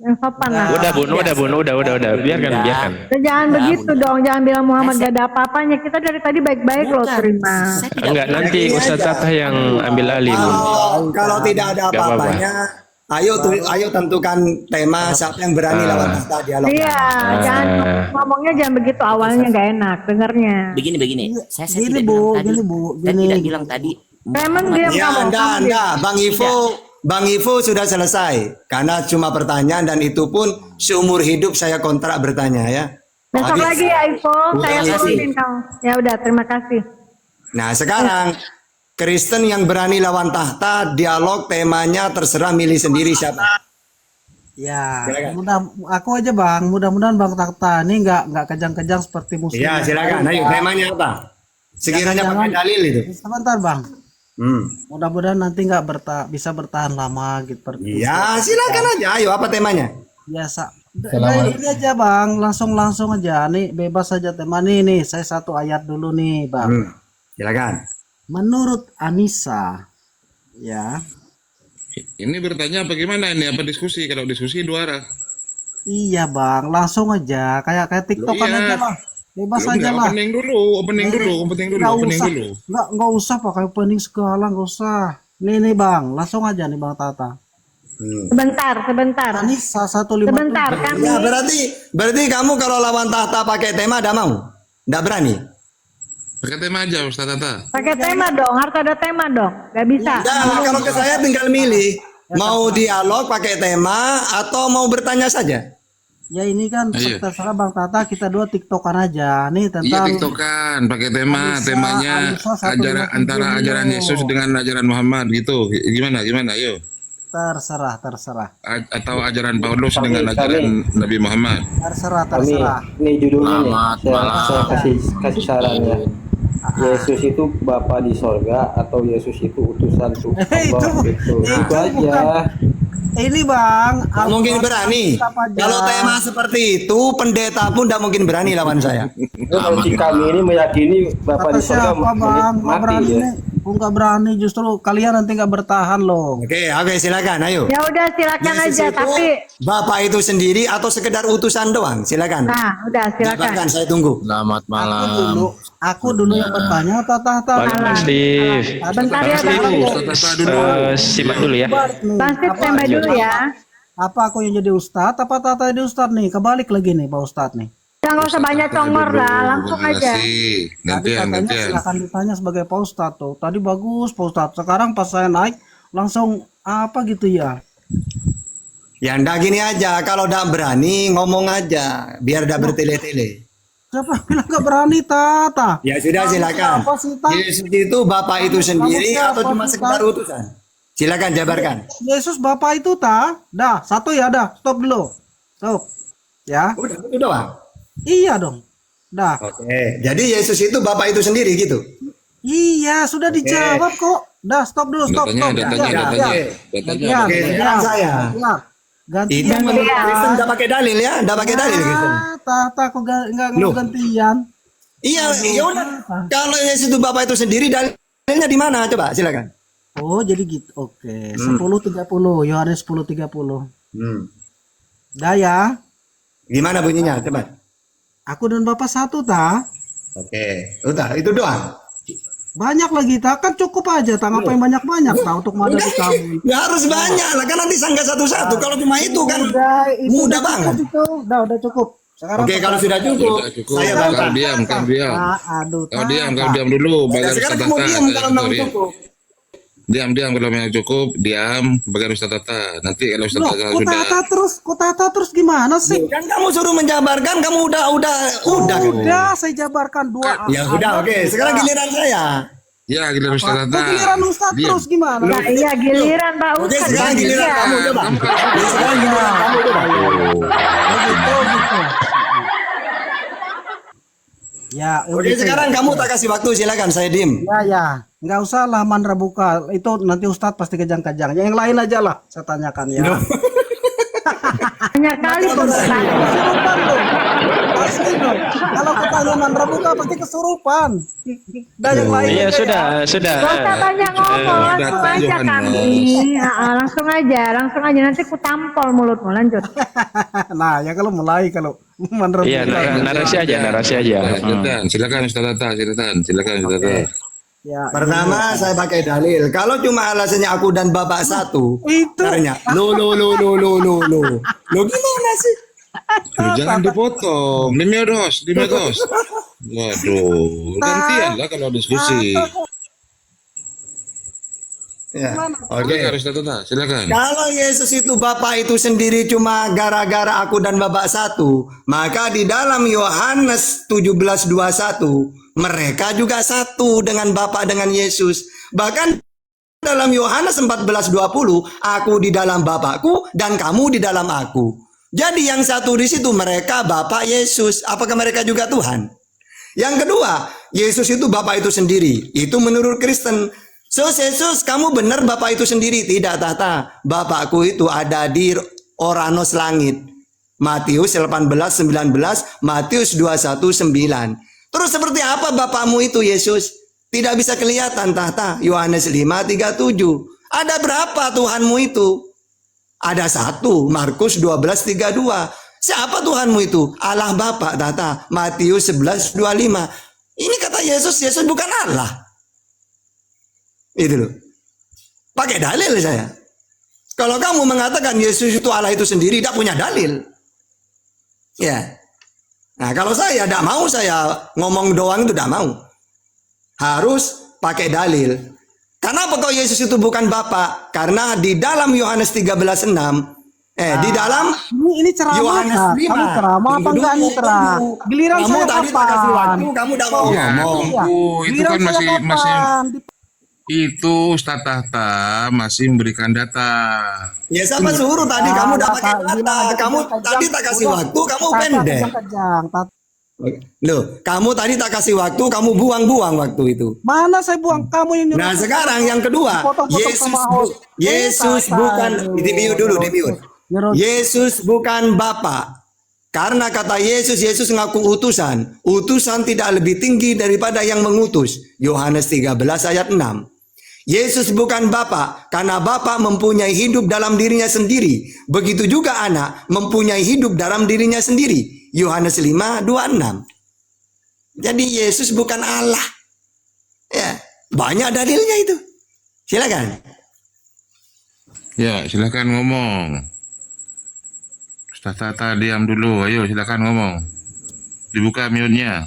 Yang sopan lah. Udah bun, udah. Biarkan. Jangan Udah, begitu Bunda. dong, jangan bilang Muhammad Saya- gak ada apa-apanya. Kita dari tadi baik-baik loh Bukan, terima. saya tidak Enggak, bilang nanti Gini Ustaz aja. Tata yang ambil alih. Bun. Kalau tidak ada Gak apa-apa. apa-apanya, ayo tentukan tema siapa yang berani lawan tahta dialog. Iya, jangan ngomongnya jangan begitu awalnya gak enak dengernya. begini. Saya Gini, tidak Bu, bilang tadi. gini, Bu, Saya gini. tidak bilang tadi. Emang Muhammad dia Ya, kamu. enggak. Bang Ivo sudah selesai. Karena cuma pertanyaan dan itu pun seumur hidup saya kontrak bertanya ya. Besok Habis. lagi ya Ivo, saya Terima kasih. turunin kamu. Ya udah, terima kasih. Nah sekarang Kristen yang berani lawan tahta, dialog temanya terserah milih sendiri siapa. Ya, Silakan. aku aja bang. Mudah-mudahan bang Takta ini nggak kejang-kejang seperti musuh. Ya silakan. Ayo temanya apa? Sekiranya Jangan- pakai dalil itu. Sebentar bang. Hmm. Mudah-mudahan nanti nggak bisa bertahan lama gitu. Ya silakan aja. Ayo apa temanya? Biasa. Ini aja bang, langsung aja. Nih bebas saja tema nih. Saya satu ayat dulu nih bang. Silakan. Menurut Anissa, ya, Ini bertanya apa gimana ini? Apa diskusi? Kalau diskusi dua arah. iya bang, langsung aja. Kayak TikTokan Iya. aja bang. Bebas Belum, aja enggak, lah. opening dulu. Nggak usah pakai opening segala, nggak usah. Nih bang, langsung aja nih bang Tata. Sebentar. Anissa 157. Sebentar, kami. Ya berarti kamu kalau lawan tahta pakai tema ada mau? Nggak berani? Pakai tema aja Ustaz Tata. Pakai tema dong, harus ada tema dong. Gak bisa. Nah, kalau ke saya tinggal milih mau dialog pakai tema atau mau bertanya saja. Ya ini kan Iya. terserah bang Tata, kita dua TikTokan aja. Nih Iya tentang tiktokan, pakai tema, Alisa, temanya Alisa 157 ajaran antara ajaran dulu. Yesus dengan ajaran Muhammad gitu. Gimana? Ayo. Terserah. Atau ajaran Paulus dengan Kami- ajaran Nabi Muhammad? Terserah. Ini judulnya nih, Selamat saya malam. kasih saran ya. Yesus itu Bapa di sorga atau Yesus itu utusan Tuhan Allah itu aja. Ini Bang, Mungkin berani. Kalau tema seperti itu, pendeta pun tidak mungkin berani lawan saya. Kalau si kami ini meyakini Bapa kata di sorga siapa Bang? Nggak berani mati ya. nih. Nggak berani, justru kalian nanti nggak bertahan loh. Oke, silakan, ayo. Ya udah silakan Yesus aja, itu tapi Bapak itu sendiri atau sekedar utusan doang? Silakan. nah udah silakan. Jabarkan, saya tunggu. Selamat Aku malam. dulu yang bertanya, Bang Tata. Steve, Bentar ya Bang Bang. Steve, simak dulu ya. Bang Steve standby dulu ya. Apa aku yang jadi ustadz? Apa Tata jadi ustadz nih? Kebalik lagi nih Pak Ustadz nih. Udah nggak usah banyak congor dah, langsung aja. Tadi Gantian. katanya silakan ditanya sebagai Pak Ustadz tuh. Tadi bagus Pak Ustadz. Sekarang pas saya naik langsung apa gitu ya? Ya ndak gini aja, kalau ndak berani ngomong aja, biar ndak bertele-tele. Siapa bilang nggak berani Tata? Ya sudah, silakan. Siapa sih, Tata? Yesus itu Bapak itu sendiri siapa atau cuma sih, sekedar Pak? utusan? Silakan jabarkan. Yesus Bapak itu dah satu ya dah, stop dulu. Stop. Ya. Udah, itu doang. Iya dong. Dah. Oke, jadi Yesus itu Bapak itu sendiri gitu. Iya, sudah dijawab kok. Dah, stop dulu, stop. Datanya. Gantian. Oke, sekarang saya. Ya. Itu Gantian. menurut Kristen nggak pakai dalil ya, nggak pakai dalil Kristen. Tata kok nggak Loh. ngomong gantian. Iya, ya udah. Kalau Yesus itu Bapak itu sendiri, dalilnya di mana? Coba, silakan. Oh, jadi gitu. Oke, 10:30, Yohanes 10:30. Dah ya. Gimana bunyinya? Coba. Aku dan Bapak satu, ta? Oke, udah itu doang. Banyak lagi, ta? Kan cukup aja, ta? Ngapain banyak-banyak, ta? Untuk menghadapi kamu. Nggak harus banyak lah, kan nanti sanggah satu-satu. Kalau cuma itu kan Itu mudah udah banget. cukup, itu. Udah cukup. Sekarang Oke, kalau sudah cukup, saya bantah. Kau diam. aduh, Kau diam Tata. dulu. Ya, Bagian sekarang Ustaz kamu Tata. diam kalau memang cukup. Diam kalau memang cukup. Diam. Bagian Ustaz Tata. Nanti kalau Ustaz Loh, Tata kok sudah. Tata terus gimana sih? Kan kamu suruh menjabarkan, kamu udah kan? Udah, saya jabarkan dua. Ya udah, oke. Sekarang giliran saya. Ya giliran Ustaz Tata. Kok giliran Ustadz Diam. terus gimana? Nah, iya giliran Pak Oke, Ustadz. sekarang giliran Iya. kamu coba. Kamu Ya, sekarang giliran kamu coba. Gitu. Ya, Oke, sekarang kamu tak kasih waktu, silakan saya diem. Ya. Nggak usah lah Mandra buka. Itu nanti Ustadz pasti kejang-kejang. Yang lain aja lah, saya tanyakan ya. Banyak kali pembahasan. Kesurupan dong. Pasti dong. Kalau ketanya Mandra buka pasti kesurupan. Dan yang lain. Iya sudah. Gak usah banyak ngomong, langsung aja Johannes. kami. Langsung aja. Nanti ku tampol mulutmu, lanjut. Nah, ya kalau mulai kalau Mandra Iya, buka. narasi aja. Silakan Ustaz Tata. Silakan Ustaz Tata. Ya, Pertama saya pakai dalil. Kalau cuma alasannya aku dan Bapak satu, itu. caranya lo gimana sih? Jangan dipotong. Dimedos. Waduh, gantian lah kalau diskusi. Ya. Oke, harus Tata. Silakan. Kalau Yesus itu Bapak itu sendiri cuma gara-gara aku dan Bapak satu, maka di dalam Yohanes 17:21 mereka juga satu dengan Bapak dengan Yesus. Bahkan dalam Yohanes 14:20, aku di dalam Bapakku dan kamu di dalam aku. Jadi yang satu di situ mereka Bapak Yesus. Apakah mereka juga Tuhan? Yang kedua, Yesus itu Bapak itu sendiri. Itu menurut Kristen. So Yesus, kamu benar Bapak itu sendiri. Tidak, Tata. Bapakku itu ada di Oranos langit. Matius 18:19, Matius 21:9. Terus seperti apa Bapakmu itu Yesus? Tidak bisa kelihatan, Tata. Yohanes 5:37. Ada berapa Tuhanmu itu? Ada satu, Markus 12:32. Siapa Tuhanmu itu? Allah Bapa, Tata. Matius 11:25. Ini kata Yesus bukan Allah. Itu loh. Pakai dalil saya. Kalau kamu mengatakan Yesus itu Allah itu sendiri, tidak punya dalil. Ya. Nah, kalau saya tidak mau, saya ngomong doang itu tidak mau. Harus pakai dalil. Kenapa kok Yesus itu bukan Bapa? Karena di dalam Yohanes 13:6, di dalam Ini ceramah. Yohanes Kak. 5. Kamu ceramah apa enggak nih terang? Giliran Kamu saya tadi tak kapan? kasih waktu, kamu tidak mau Ya, ngomong. tunggu. Itu Giliran kan saya masih kapan? Itu Ustadz Tahta masih memberikan data. Ya siapa suruh tadi kamu udah pakai data. bilang aja Kamu kejang, tadi tak kasih udah. waktu, kamu Tata pendek. kejang-kejang. Loh, kamu tadi tak kasih waktu, kamu buang-buang waktu itu. Mana saya buang, kamu yang nyuruh. Nah sekarang yang kedua, Potong-potong sama host. Yesus bukan, di mute dulu, di mute. Yesus bukan Bapa. Karena kata Yesus, Yesus ngaku utusan. Utusan tidak lebih tinggi daripada yang mengutus. Yohanes 13 ayat 6. Yesus bukan Bapa, karena Bapa mempunyai hidup dalam dirinya sendiri. Begitu juga anak mempunyai hidup dalam dirinya sendiri. Yohanes 5:26. Jadi Yesus bukan Allah. Ya, banyak dalilnya itu. Silakan. Ya, silakan ngomong. Ustadz Tahta diam dulu. Ayo, silakan ngomong. Dibuka mute-nya.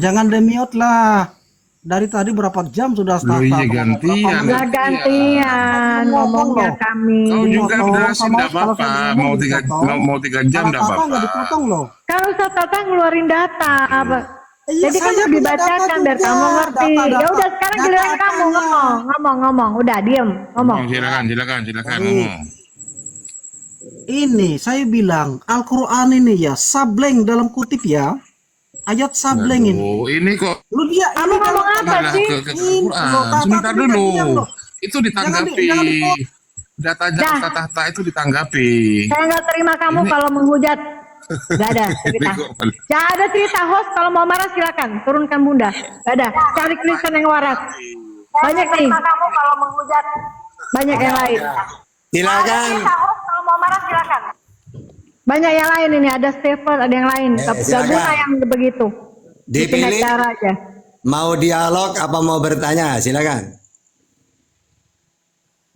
Jangan demiot lah. Dari tadi berapa jam sudah Loh, iya gantian. Nggak gantian ngomongnya kami. Kau juga Potong berdasi sama enggak kalau apa-apa. saya Mau ngomong tiga dipotong. mau 3 jam enggak Kata-kata nggak apa-apa. dipotong loh. Kalau Ustaz Tata ngeluarin data apa? Iya, Jadi kan saya mau punya dibacakan data biar juga. kamu ngerti. Ya udah sekarang giliran kamu Data-datanya. ngomong. Udah diem ngomong. Silakan ngomong. Ini saya bilang Al-Quran ini ya sableng dalam kutip ya. Ayat sableng ini. Oh, ini kok Lu dia Kamu ngomong apa adalah sih? ke Quran. Sebentar dulu. Itu ditanggapi. Jangan dipotong. Data Dah. Ustadz Tahta itu ditanggapi. Saya nggak terima kamu kalau menghujat. Gak ada cerita. Gak ada cerita host kalau mau marah silakan turunkan bunda. Gak ada. Cari Kristen yang waras. Banyak nih. Kamu kalau menghujat. Banyak yang lain. Silakan. Host kalau mau marah silakan. Banyak yang lain ini. Ada Stephen, ada yang lain. Tapi gak silakan. guna yang begitu. Dipilih. Cara aja. Mau dialog apa mau bertanya? Silakan.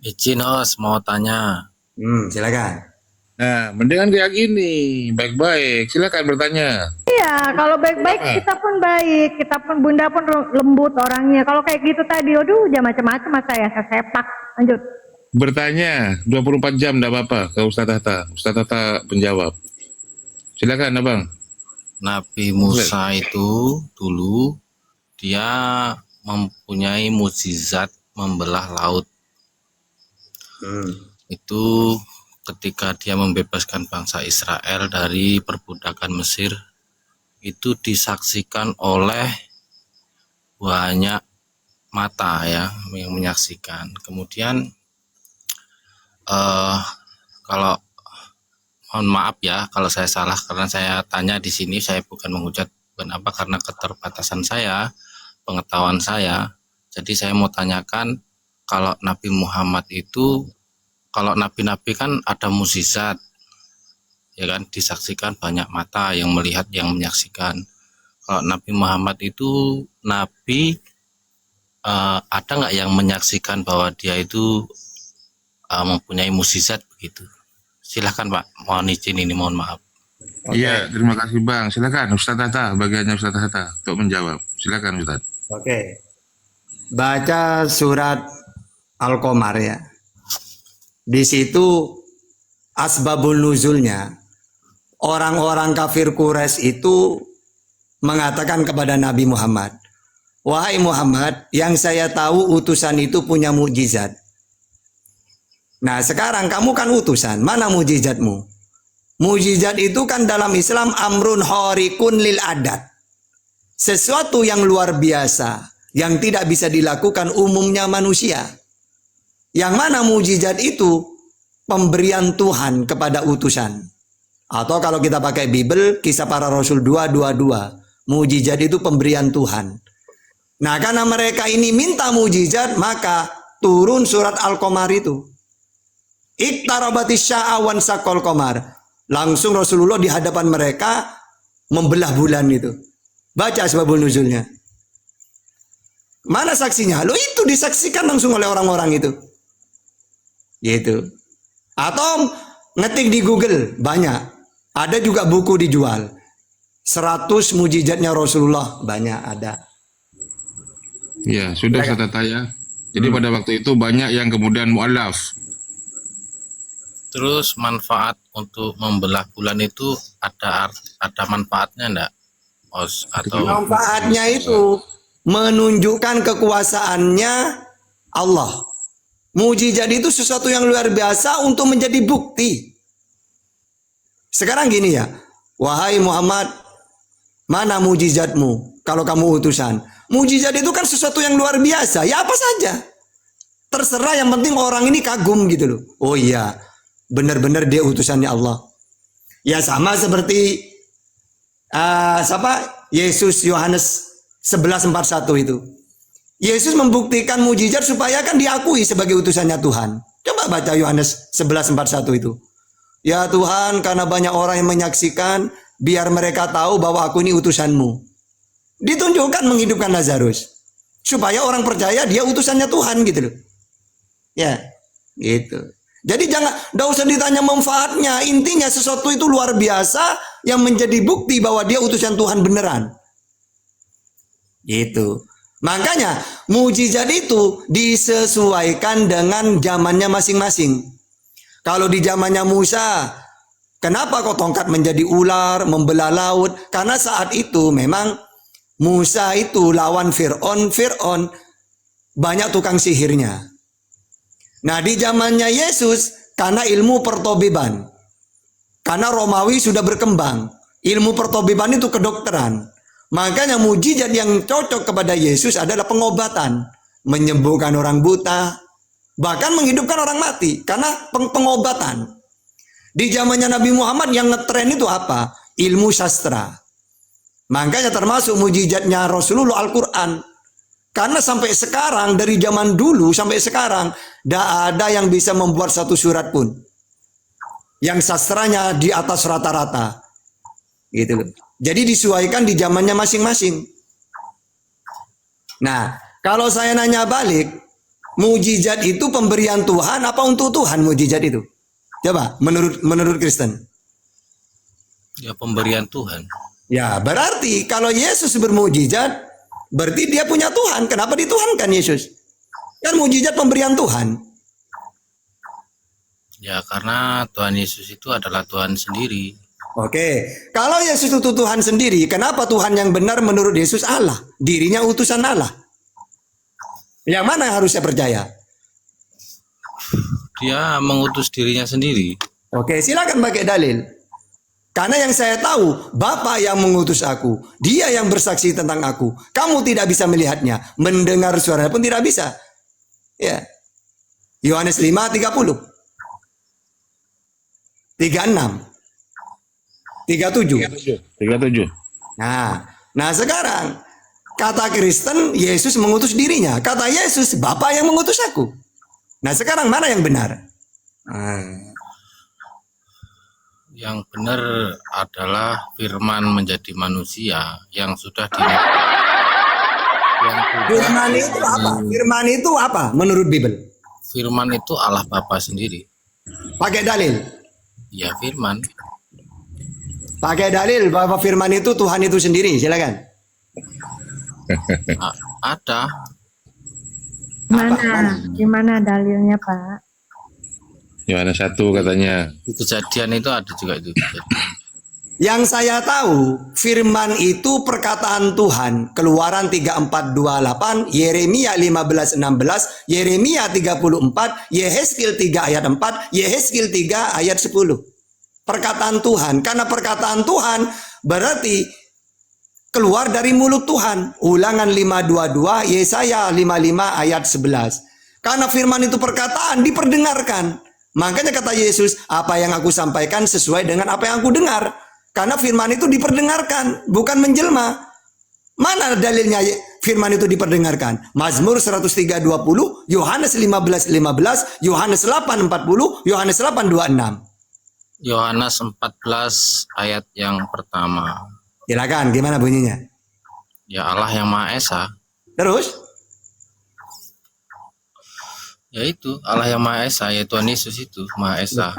Izin host mau tanya. Silakan. Nah, mendingan kayak gini, baik-baik. Silakan bertanya. Iya, kalau baik-baik kita pun baik, kita pun bunda pun lembut orangnya. Kalau kayak gitu tadi, aduh, jangan macam-macam mas saya sepak. Lanjut. Bertanya 24 jam enggak apa-apa ke Ustadz Tahta. Ustadz Tahta penjawab. Silakan, Abang. Nabi Musa itu dulu dia mempunyai mukjizat membelah laut. Itu ketika dia membebaskan bangsa Israel dari perbudakan Mesir, itu disaksikan oleh banyak mata ya yang menyaksikan. Kemudian kalau mohon maaf ya kalau saya salah karena saya tanya di sini, saya bukan menghujat, bukan apa, karena keterbatasan saya, pengetahuan saya. Jadi saya mau tanyakan, kalau Nabi Muhammad itu, kalau nabi-nabi kan ada mukjizat, ya kan, disaksikan banyak mata yang melihat, yang menyaksikan. Kalau Nabi Muhammad itu nabi, ada nggak yang menyaksikan bahwa dia itu mempunyai mukjizat begitu? Silahkan Pak, mohon izin ini, mohon maaf. Iya, terima kasih Bang. Silakan Ustadz Tahta, bagiannya Ustadz Tahta untuk menjawab. Silakan Ustadz. Oke. Baca surat Al-Qamar ya. Di situ asbabul nuzulnya orang-orang kafir Quraisy itu mengatakan kepada Nabi Muhammad, "Wahai Muhammad, yang saya tahu utusan itu punya mukjizat. Nah, sekarang kamu kan utusan, mana mukjizatmu?" Mukjizat itu kan dalam Islam amrun khariqun lil adat. Sesuatu yang luar biasa yang tidak bisa dilakukan umumnya manusia. Yang mana mukjizat itu pemberian Tuhan kepada utusan. Atau kalau kita pakai Bible, Kisah Para Rasul 2:22, mukjizat itu pemberian Tuhan. Nah, karena mereka ini minta mukjizat, maka turun surat Al-Qamar itu. Iqtarabatis sya'a wan saqal qamar. Langsung Rasulullah di hadapan mereka membelah bulan itu. Baca asbabul nuzulnya. Mana saksinya? Lo itu disaksikan langsung oleh orang-orang itu. Gitu. Atau ngetik di Google, banyak. Ada juga buku dijual. 100 mujizatnya Rasulullah, banyak ada. Ya, sudah saya tata ya. Jadi pada waktu itu banyak yang kemudian mu'alaf. Terus manfaat untuk membelah bulan itu ada manfaatnya enggak? Atau Manfaatnya itu menunjukkan kekuasaannya Allah. Mujizat itu sesuatu yang luar biasa untuk menjadi bukti. Sekarang gini ya, wahai Muhammad, mana mujizatmu kalau kamu utusan? Mujizat itu kan sesuatu yang luar biasa, ya apa saja. Terserah, yang penting orang ini kagum gitu loh. Oh iya, benar-benar dia utusannya Allah. Ya sama seperti Yesus, Yohanes 11:41 itu. Yesus membuktikan mujizat supaya kan diakui sebagai utusannya Tuhan. Coba baca Yohanes 11:41 itu. Ya Tuhan, karena banyak orang yang menyaksikan, biar mereka tahu bahwa aku ini utusanmu. Ditunjukkan menghidupkan Lazarus. Supaya orang percaya dia utusannya Tuhan gitu loh. Ya, gitu. Jadi enggak usah ditanya manfaatnya. Intinya sesuatu itu luar biasa yang menjadi bukti bahwa dia utusan Tuhan beneran. Gitu. Makanya mujizat itu disesuaikan dengan zamannya masing-masing. Kalau di zamannya Musa, kenapa kok tongkat menjadi ular, membelah laut? Karena saat itu memang Musa itu lawan Fir'aun banyak tukang sihirnya. Nah, di zamannya Yesus, karena ilmu pertobiban, karena Romawi sudah berkembang, ilmu pertobiban itu kedokteran. Makanya mujizat yang cocok kepada Yesus adalah pengobatan, menyembuhkan orang buta, bahkan menghidupkan orang mati, karena pengobatan. Di zamannya Nabi Muhammad yang ngetren itu apa? Ilmu sastra. Makanya termasuk mujizatnya Rasulullah Al-Quran. Karena sampai sekarang, dari zaman dulu sampai sekarang, tidak ada yang bisa membuat satu surat pun yang sastranya di atas rata-rata. Gitu loh. Jadi disesuaikan di zamannya masing-masing. Nah, kalau saya nanya balik, mujizat itu pemberian Tuhan apa untuk Tuhan mujizat itu? Coba, menurut Kristen. Ya, pemberian Tuhan. Ya, berarti kalau Yesus bermujizat, berarti dia punya Tuhan. Kenapa dituhankan Yesus? Kan mujizat pemberian Tuhan. Ya, karena Tuhan Yesus itu adalah Tuhan sendiri. Oke, kalau Yesus itu Tuhan sendiri, kenapa Tuhan yang benar menurut Yesus Allah? Dirinya utusan Allah. Yang mana yang harus saya percaya? Dia mengutus dirinya sendiri. Oke, silakan pakai dalil. Karena yang saya tahu, Bapa yang mengutus aku, dia yang bersaksi tentang aku. Kamu tidak bisa melihatnya, mendengar suaranya pun tidak bisa. Ya. Yohanes 5:30. 36. 37. 37. Nah sekarang kata Kristen Yesus mengutus dirinya. Kata Yesus, Bapa yang mengutus aku. Nah sekarang mana yang benar? Yang benar adalah firman menjadi manusia yang sudah Firman itu apa? Firman itu apa menurut Bible? Firman itu Allah Bapa sendiri. Pakai dalil. Ya, firman. Pakai dalil bahwa firman itu Tuhan itu sendiri. Silakan. Ada. Gimana dalilnya, Pak? Yohanes 1 katanya. Di Kejadian itu ada juga itu. Yang saya tahu, firman itu perkataan Tuhan. Keluaran 34:28, Yeremia 15:16, Yeremia 34, Yehezkiel 3 ayat 4, Yehezkiel 3 ayat 10. Perkataan Tuhan. Karena perkataan Tuhan berarti keluar dari mulut Tuhan. Ulangan 5:22, Yesaya 55 ayat 11. Karena firman itu perkataan, diperdengarkan. Makanya kata Yesus, apa yang aku sampaikan sesuai dengan apa yang aku dengar. Karena firman itu diperdengarkan, bukan menjelma. Mana dalilnya firman itu diperdengarkan? Mazmur 103:20, Yohanes 15:15, Yohanes 8:40, Yohanes 8:26. Yohanes 14 ayat yang pertama. Silakan, gimana bunyinya? Ya, Allah yang Maha Esa. Terus? Yaitu Allah yang Maha Esa, yaitu Tuhan Yesus itu Maha Esa.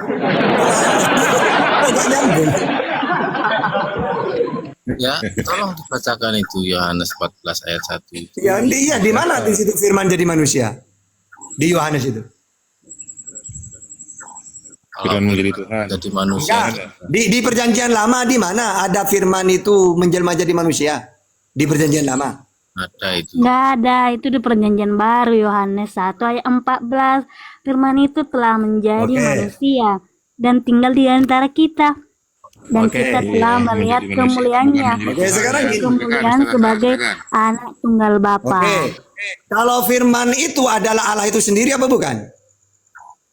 Ya, tolong dibacakan itu Yohanes 14 ayat 1 itu. Ya, iya, di mana di situ firman jadi manusia? Di Yohanes itu. Firman menjadi Tuhan. Jadi manusia. Enggak. Di perjanjian lama di mana ada firman itu menjelma jadi manusia? Di perjanjian lama. Ada itu. Nggak ada, itu di perjanjian baru Yohanes 1 ayat 14. Firman itu telah menjadi Oke. manusia dan tinggal di antara kita. Dan Oke. kita telah Iya, melihat menjadi manusia, kemuliaannya. bukan menjadi Oke, sekarang gini. Kemuliaan sebagai anak tunggal Bapa. Oke. Kalau firman itu adalah Allah itu sendiri apa bukan?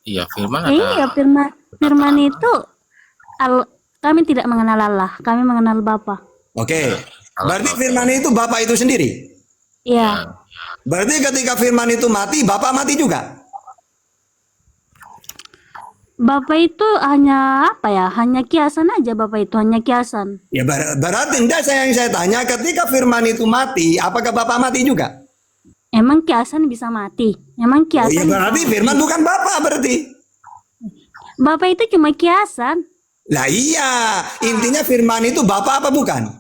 Iya, firman ada. Iya, firman itu kami tidak mengenal Allah, kami mengenal Bapa. Oke. Berarti firman itu Bapak itu sendiri. Iya. Berarti ketika firman itu mati, Bapak mati juga. Bapak itu hanya apa ya? Hanya kiasan aja Bapak itu, hanya kiasan. Ya berarti enggak yang saya tanya, ketika firman itu mati, apakah Bapak mati juga? Emang kiasan bisa mati? Emang Oh, kiasan ya berarti bisa firman mati? bukan Bapak berarti. Bapak itu cuma kiasan. Lah iya, intinya firman itu Bapak apa bukan?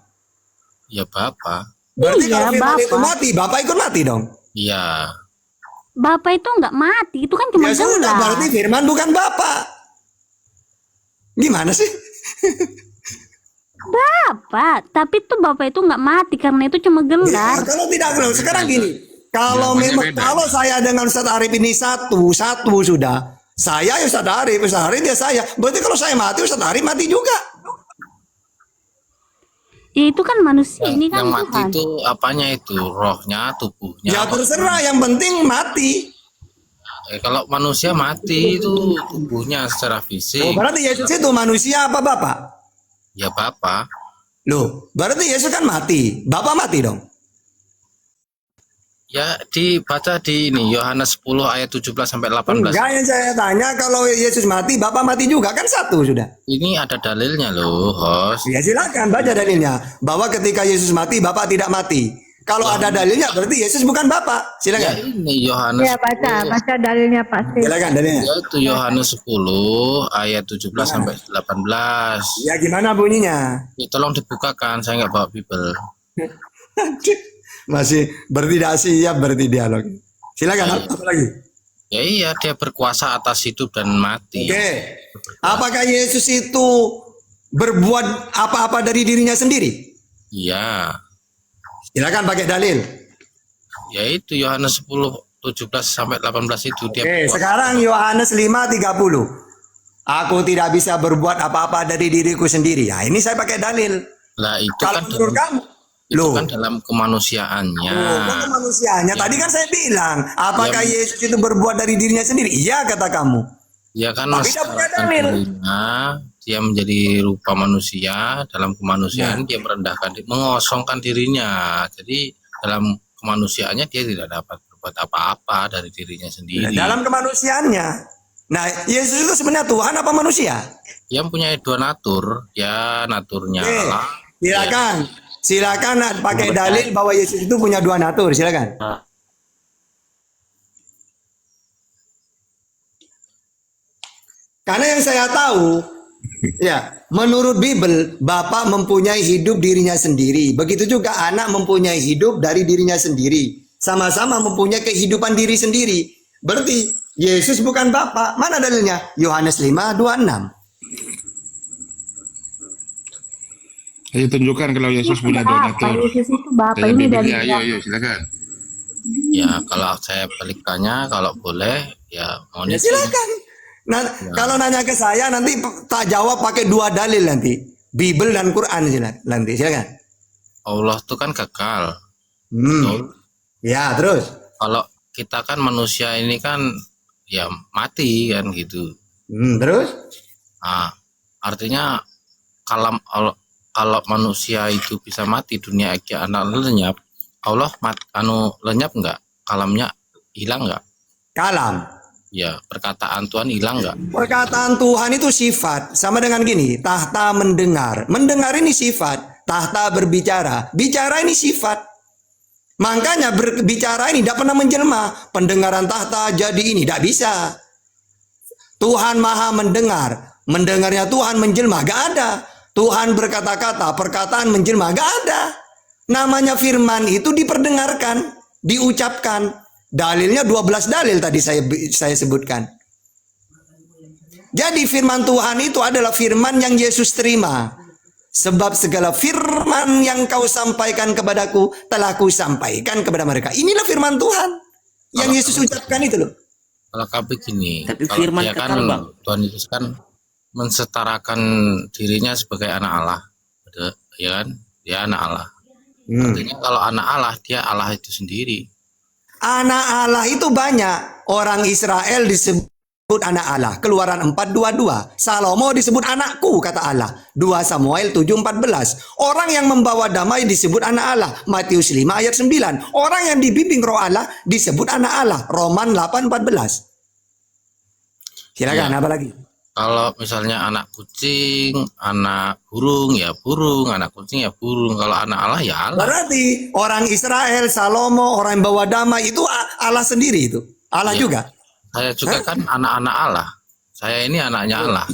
Ya Bapak. Berarti Iya, kalau firman itu Bapak. mati, Bapak ikut mati dong. Iya. Bapak itu nggak mati, itu kan cuma Ya sudah, gelar. berarti firman bukan Bapak. Gimana sih? Bapak, tapi tuh Bapak itu nggak mati karena itu cuma Ya, gelar. kalau tidak, sekarang gini. Kalau Namanya memang beda. kalau saya dengan Ustaz Arif ini satu sudah. Saya ya Ustaz Arif dia saya. Berarti kalau saya mati, Ustaz Arif mati juga. Ya itu kan manusia, ini kan Yang mati Tuhan. itu apanya itu? Rohnya, tubuhnya. Ya apa? terserah, yang penting mati. Kalau manusia mati itu tubuhnya secara Oh, fisik. berarti Yesus itu manusia apa Bapak? Ya Bapak. Loh, berarti Yesus kan mati. Bapak mati dong. Ya dibaca di ini Yohanes 10 ayat 17 sampai 18. Enggak, yang saya tanya kalau Yesus mati, Bapak mati juga kan satu sudah. Ini ada dalilnya loh, host. Ya silakan baca dalilnya bahwa ketika Yesus mati, Bapak tidak mati. Kalau ada dalilnya berarti Yesus bukan Bapak. Ya Silakan. ini Yohanes Ya, baca dalilnya Pak Sis. Silakan dalilnya. yaitu Yohanes 10 ayat 17 sampai 18. Ya gimana bunyinya? Ya, tolong dibukakan, saya nggak bawa Bible. Masih bertidak siap berdialog. Silakan apa lagi? Ya iya, dia berkuasa atas hidup dan mati. Oke. Apakah Yesus itu berbuat apa-apa dari dirinya sendiri? Iya, Silakan pakai dalil. yaitu Yohanes 10 17 sampai 18 itu dia Oke, berkuasa. sekarang Yohanes 5:30. Aku tidak bisa berbuat apa-apa dari diriku sendiri. Ya, ini saya pakai dalil. Lah itu Kalau kan menurut kamu, itu loh, kan dalam kemanusiaannya. kok kemanusiaannya? Tadi kan saya bilang, apakah Ya. Yesus itu berbuat dari dirinya sendiri? Iya kata kamu. Ya kan Tapi dia punya dalil. dirinya, dia menjadi rupa manusia, dalam kemanusiaan dia merendahkan, mengosongkan dirinya. Jadi dalam kemanusiaannya dia tidak dapat berbuat apa-apa dari dirinya sendiri. Dalam kemanusiaannya. Nah, Yesus itu sebenarnya Tuhan apa manusia? Dia mempunyai dua natur, ya naturnya Oke, Allah. silakan. Silakan pakai dalil bahwa Yesus itu punya dua natur. Silakan. Karena yang saya tahu, ya, menurut Bible, Bapak mempunyai hidup dirinya sendiri. Begitu juga anak mempunyai hidup dari dirinya sendiri. Sama-sama mempunyai kehidupan diri sendiri. Berarti Yesus bukan Bapak. Mana dalilnya? Yohanes 5:26. Ayo tunjukkan kalau Yesus punya dua Bapak, natur. Yesus itu Bapak Saya ini Biblia, dari ayo silakan. Ya kalau saya balikannya, kalau boleh, ya mohon Ya izin. silakan. Nah, kalau nanya ke saya nanti tak jawab pakai dua dalil nanti. Bible dan Quran nanti. Silakan. Allah itu kan kekal. Hmm. Betul. Ya, terus. Kalau kita kan manusia ini kan ya mati kan gitu. Terus? Nah, artinya kalau manusia itu bisa mati dunia akhir anak lenyap, Allah lenyap enggak? Kalamnya hilang enggak? Kalam. Ya, perkataan Tuhan hilang enggak? Perkataan Tuhan itu sifat. Sama dengan gini, tahta mendengar. Mendengar ini sifat. Tahta berbicara. Bicara ini sifat. Makanya berbicara ini tidak pernah menjelma. Pendengaran tahta jadi ini. Tidak bisa. Tuhan maha mendengar. Mendengarnya Tuhan menjelma. Gak ada. Tuhan berkata-kata. Perkataan menjelma. Gak ada. Namanya firman itu diperdengarkan. Diucapkan. Dalilnya 12 dalil tadi saya sebutkan. Jadi firman Tuhan itu adalah firman yang Yesus terima. Sebab segala firman yang kau sampaikan kepadaku telah ku sampaikan kepada mereka. Inilah firman Tuhan yang Yesus ucapkan itu loh. Kalau kau begini, Tapi kalau firman dia kan kekal, Bang. Tuhan Yesus kan mensetarakan dirinya sebagai anak Allah, ya kan? Dia anak Allah. Artinya kalau anak Allah, dia Allah itu sendiri. Anak Allah itu banyak. Orang Israel disebut anak Allah. Keluaran 4:22. Salomo disebut anakku, kata Allah. 2 Samuel 7:14. Orang yang membawa damai disebut anak Allah. Matius 5 ayat 9. Orang yang dibimbing roh Allah disebut anak Allah. Roman 8:14. Silakan, Ya. apa lagi? Kalau misalnya anak kucing, anak burung ya burung, anak kucing ya burung. Kalau anak Allah ya Allah. Berarti orang Israel, Salomo, orang yang bawa damai itu Allah sendiri itu. Allah Iya. juga. Saya juga kan anak-anak Allah. Saya ini anaknya Allah.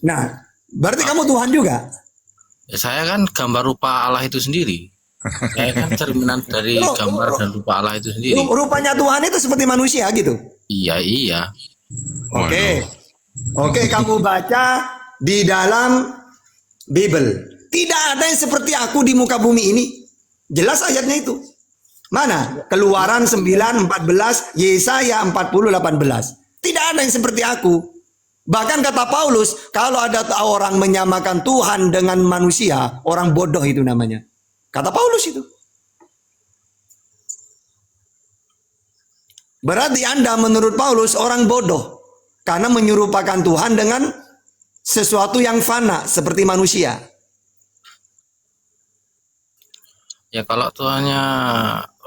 Nah, berarti kamu Tuhan juga. Ya, saya kan gambar rupa Allah itu sendiri. Saya kan cerminan dari gambar dan rupa Allah itu sendiri. Rupanya Tuhan itu seperti manusia gitu. Iya, iya. Oke. Oke, kamu baca di dalam Bible. Tidak ada yang seperti aku di muka bumi ini. Jelas ayatnya itu. Mana? Keluaran 9:14, Yesaya 40:18. Tidak ada yang seperti aku. Bahkan kata Paulus, kalau ada orang menyamakan Tuhan dengan manusia, orang bodoh itu namanya. Kata Paulus itu. Berarti Anda menurut Paulus orang bodoh. Karena menyerupakan Tuhan dengan sesuatu yang fana seperti manusia. Ya kalau Tuhannya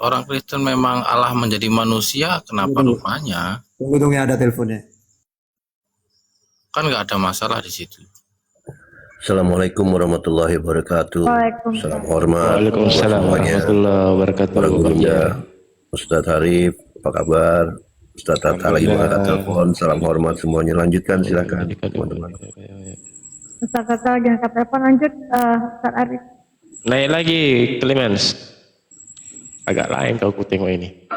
orang Kristen memang Allah menjadi manusia, kenapa rupanya? Tunggu ada teleponnya. Kan nggak ada masalah di situ. Assalamualaikum warahmatullahi wabarakatuh. Waalaikumsalam. Salam hormat. Waalaikumsalam buat semuanya. warahmatullahi wabarakatuh. Para gurunya, Ustadz Harif, apa kabar? Ustadz Tata lagi mengangkat telepon. Salam hormat semuanya. Lanjutkan silakan teman-teman. Ustaz Tata lagi angkat telepon, lanjut Ustaz Arif. Naik lagi Clemens. Agak lain kalau ku tengok ini.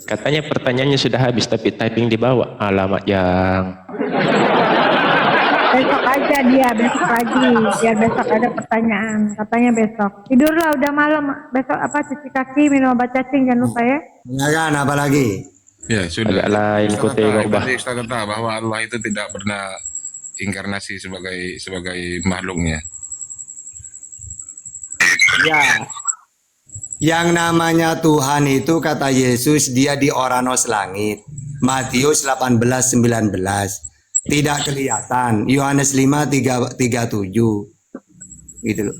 Katanya pertanyaannya sudah habis tapi typing di bawah. Alamat yang Besok aja dia, besok lagi. Biar besok ada pertanyaan. Katanya besok. Tidurlah udah malam. Besok apa cuci kaki, minum obat cacing, jangan lupa ya. Ya kan, apa lagi? Ya sudah. agak lain ku tengok bah. Berarti Ustaz kata bahwa Allah itu tidak pernah inkarnasi sebagai makhluknya. Ya. Yang namanya Tuhan itu kata Yesus dia di Oranos langit. Matius 18:19. Tidak kelihatan. Yohanes 5:37. Gitu loh.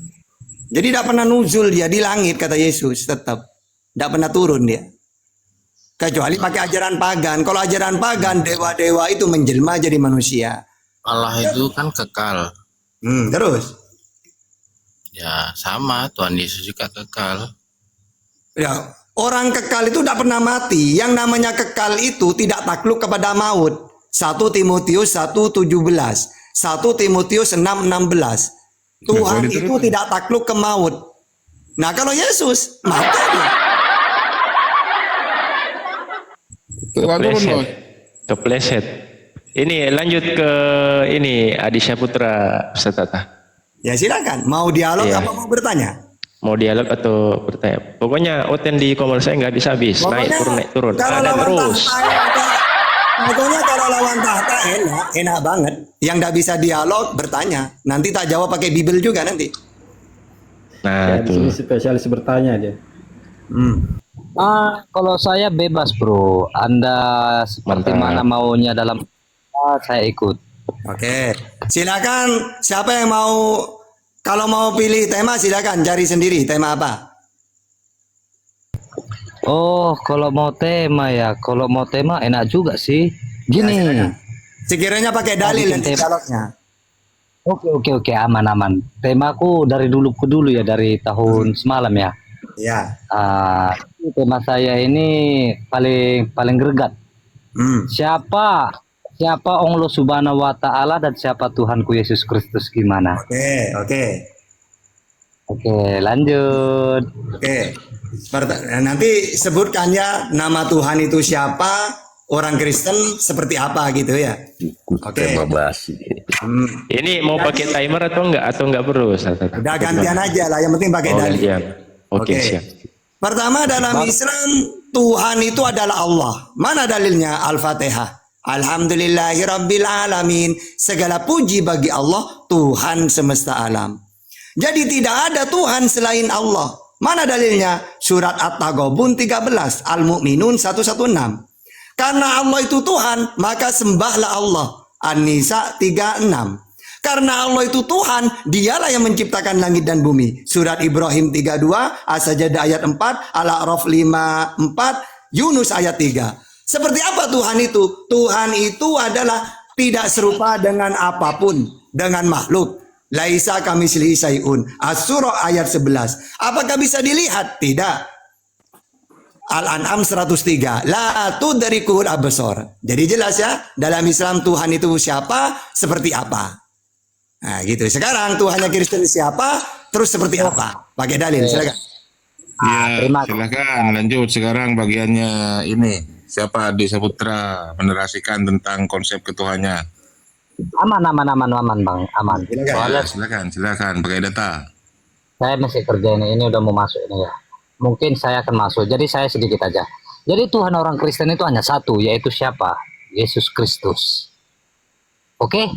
Jadi tidak pernah nuzul dia di langit kata Yesus tetap. Tidak pernah turun dia. Kecuali pakai ajaran pagan. Kalau ajaran pagan dewa-dewa itu menjelma jadi manusia. Allah itu kan kekal. Terus? Ya sama, Tuhan Yesus juga kekal. Ya, orang kekal itu tidak pernah mati. Yang namanya kekal itu tidak takluk kepada maut. 1 Timotius 1:17. 1 Timotius 6:16. Tuhan itu tidak takluk ke maut. Nah, kalau Yesus mati dia. Kepleset. Ini lanjut ke ini Adi Syaputra Ustaz Tata. Ya silakan. Mau dialog Iya. apa mau bertanya? Mau dialog atau bertanya? Pokoknya oten di komen saya nggak bisa habis. Naik turun. Kalau Ada lawan terus. tahta, pokoknya kalau lawan tahta enak banget. Yang tidak bisa dialog bertanya. Nanti tak jawab pakai Bible juga nanti. Nah, Di sini spesialis bertanya dia. Kalau saya bebas bro, Anda seperti mana maunya dalam saya ikut. Oke, silakan. Siapa yang mau? Kalau mau pilih tema silakan cari sendiri tema apa. Oh, kalau mau tema ya, kalau mau tema enak juga sih. Gini. Sekiranya pakai dalil nanti dialognya. Oke, aman. Temaku dari dulu ya, dari tahun semalam ya. Ya. Tema saya ini paling gregat. Siapa Allah Subhanahu wa taala dan siapa Tuhanku Yesus Kristus gimana? Oke, lanjut. Oke. Nanti sebutkan ya nama Tuhan itu siapa, orang Kristen seperti apa gitu ya. Oke. Tema basi. Ini mau pakai timer atau enggak perlu Ustaz? Udah gantian aja lah, yang penting pakai dalil. gantian. Oke, siap. Pertama, dalam Islam Tuhan itu adalah Allah. Mana dalilnya? Al-Fatihah. Alhamdulillahirabbil alamin. Segala puji bagi Allah, Tuhan semesta alam. Jadi tidak ada Tuhan selain Allah. Mana dalilnya? Surat At-Taghabun 13, Al-Mu'minun 116. Karena Allah itu Tuhan, maka sembahlah Allah. An-Nisa 36. Karena Allah itu Tuhan, dialah yang menciptakan langit dan bumi. Surat Ibrahim 32, As-Sajdah ayat 4, Al-A'raf 54, Yunus ayat 3. Seperti apa Tuhan itu? Tuhan itu adalah tidak serupa dengan apapun, dengan makhluk. Laisa kamitslihi syai'un. As-Surah ayat 11. Apakah bisa dilihat? Tidak. Al-An'am 103. La tudrikul absar. Jadi jelas ya, dalam Islam Tuhan itu siapa, seperti apa. Nah, gitu. Sekarang Tuhannya Kristen siapa, terus seperti apa? Pakai dalil, silakan. Ya, silakan lanjut sekarang bagiannya ini. Siapa Adi Saputra menerasikan tentang konsep ketuhannya? Aman Bang, aman. Silakan pakai data. Saya masih kerja ini udah mau masuk ini ya. Mungkin saya akan masuk. Jadi saya sedikit aja. Jadi Tuhan orang Kristen itu hanya satu, yaitu siapa? Yesus Kristus. Oke?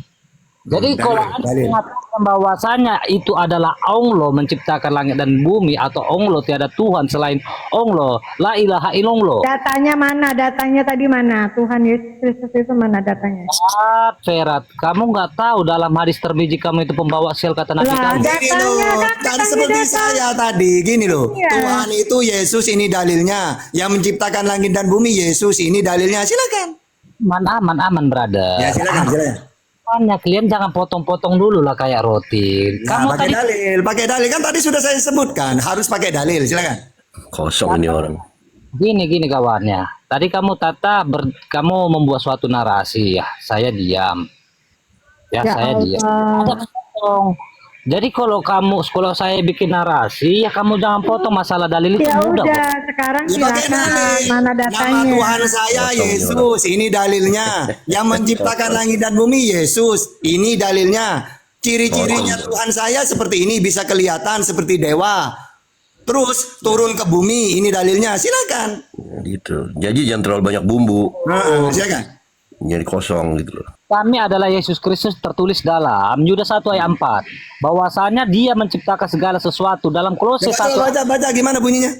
Jadi kalau Anda mengatakan bahwasanya itu adalah Allah menciptakan langit dan bumi, atau Allah tiada Tuhan selain Allah, la ilaha illallah. Datanya mana? Datanya tadi mana? Tuhan Yesus Kristus itu mana datanya? Ferat, kamu nggak tahu dalam hadis terbiji kamu itu pembawa sial kata Nabi kamu. Kan seperti saya tadi, gini loh. Tuhan itu Yesus, ini dalilnya. Yang menciptakan langit dan bumi Yesus, ini dalilnya. Silakan. Aman, brother. Ya, silakan. Makanya kalian jangan potong-potong dulu lah kayak roti. Kamu pakai dalil kan tadi sudah saya sebutkan, harus pakai dalil, silakan. Kosong ini orang. Gini kawannya. Tadi kamu kamu membuat suatu narasi ya, saya diam. Ya saya diam. Ada potong. Jadi kalau saya bikin narasi, ya kamu jangan potong masalah dalil itu Ya mudah. udah, sekarang silakan. Mana datanya? Nama Tuhan saya Yesus, ini dalilnya. Yang menciptakan langit dan bumi Yesus, ini dalilnya. Ciri-cirinya Tuhan saya seperti ini, bisa kelihatan seperti dewa. Terus turun ke bumi, ini dalilnya. Silakan. Gitu. Jadi jangan terlalu banyak bumbu. Silakan. Jadi kosong gitu loh. Kami adalah Yesus Kristus, tertulis dalam Yudas 1 ayat 4 bahwasanya dia menciptakan segala sesuatu. Dalam Kolose 1. Baca gimana bunyinya?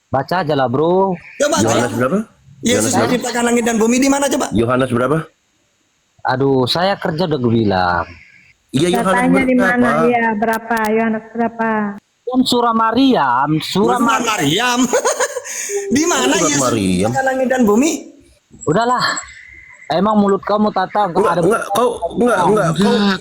Baca aja lah bro. Coba. Yohanes berapa? Yesus menciptakan langit dan bumi di mana coba? Yohanes berapa? Aduh, saya kerja udah gue bilang. Iya, Datanya di mana? Iya, berapa? Yohanes berapa? Surah Maryam. Maryam. Di mana Yesus menciptakan langit dan bumi? Udahlah. Emang mulut kamu Tata enggak,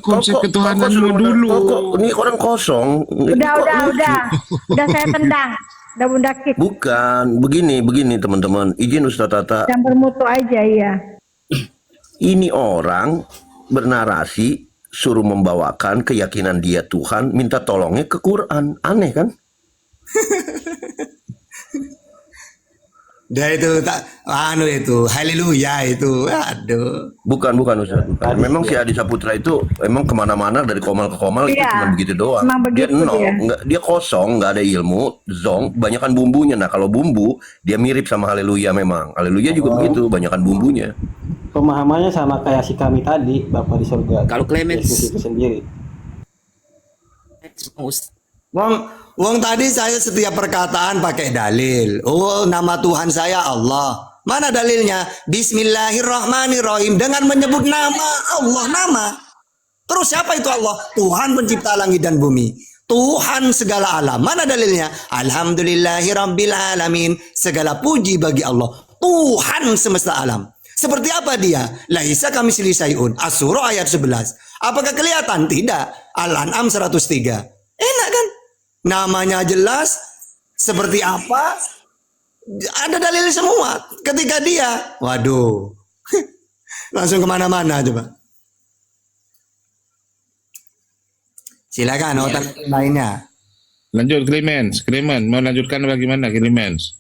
konsep ketuhanan dulu. Ini orang kosong. Udah saya tendang. Udah Bunda kick. Bukan, begini teman-teman. Izin Ustaz Tata. Yang bermutu aja ya. Ini orang bernarasi suruh membawakan keyakinan dia Tuhan, minta tolongnya ke Quran. Aneh kan? Dia itu itu haleluya itu, aduh. Bukan Ustaz. Bukan. Memang si Adi Saputra itu emang kemana-mana dari komal ke komal itu cuma begitu doang. Dia dia kosong, nggak ada ilmu, zong, banyakan bumbunya. Nah kalau bumbu dia mirip sama haleluya memang. Haleluya juga begitu, banyakan bumbunya. Pemahamannya sama kayak si kami tadi, Bapak di surga. Kalau Clemens Yesus itu sendiri. Wong tadi saya setiap perkataan pakai dalil. Oh, nama Tuhan saya Allah. Mana dalilnya? Bismillahirrahmanirrahim. Dengan menyebut nama Allah, nama. Terus siapa itu Allah? Tuhan pencipta langit dan bumi. Tuhan segala alam. Mana dalilnya? Alhamdulillahirabbil alamin. Segala puji bagi Allah. Tuhan semesta alam. Seperti apa dia? Laisa kamitslihi syai'un. As-Surah ayat 11. Apakah kelihatan? Tidak. Al-An'am 103. Enak kan? Namanya jelas, seperti apa, ada dalil semua. Ketika dia, waduh, langsung kemana-mana coba. Silakan otak lainnya. Lanjut Clemens, mau lanjutkan bagaimana Clemens?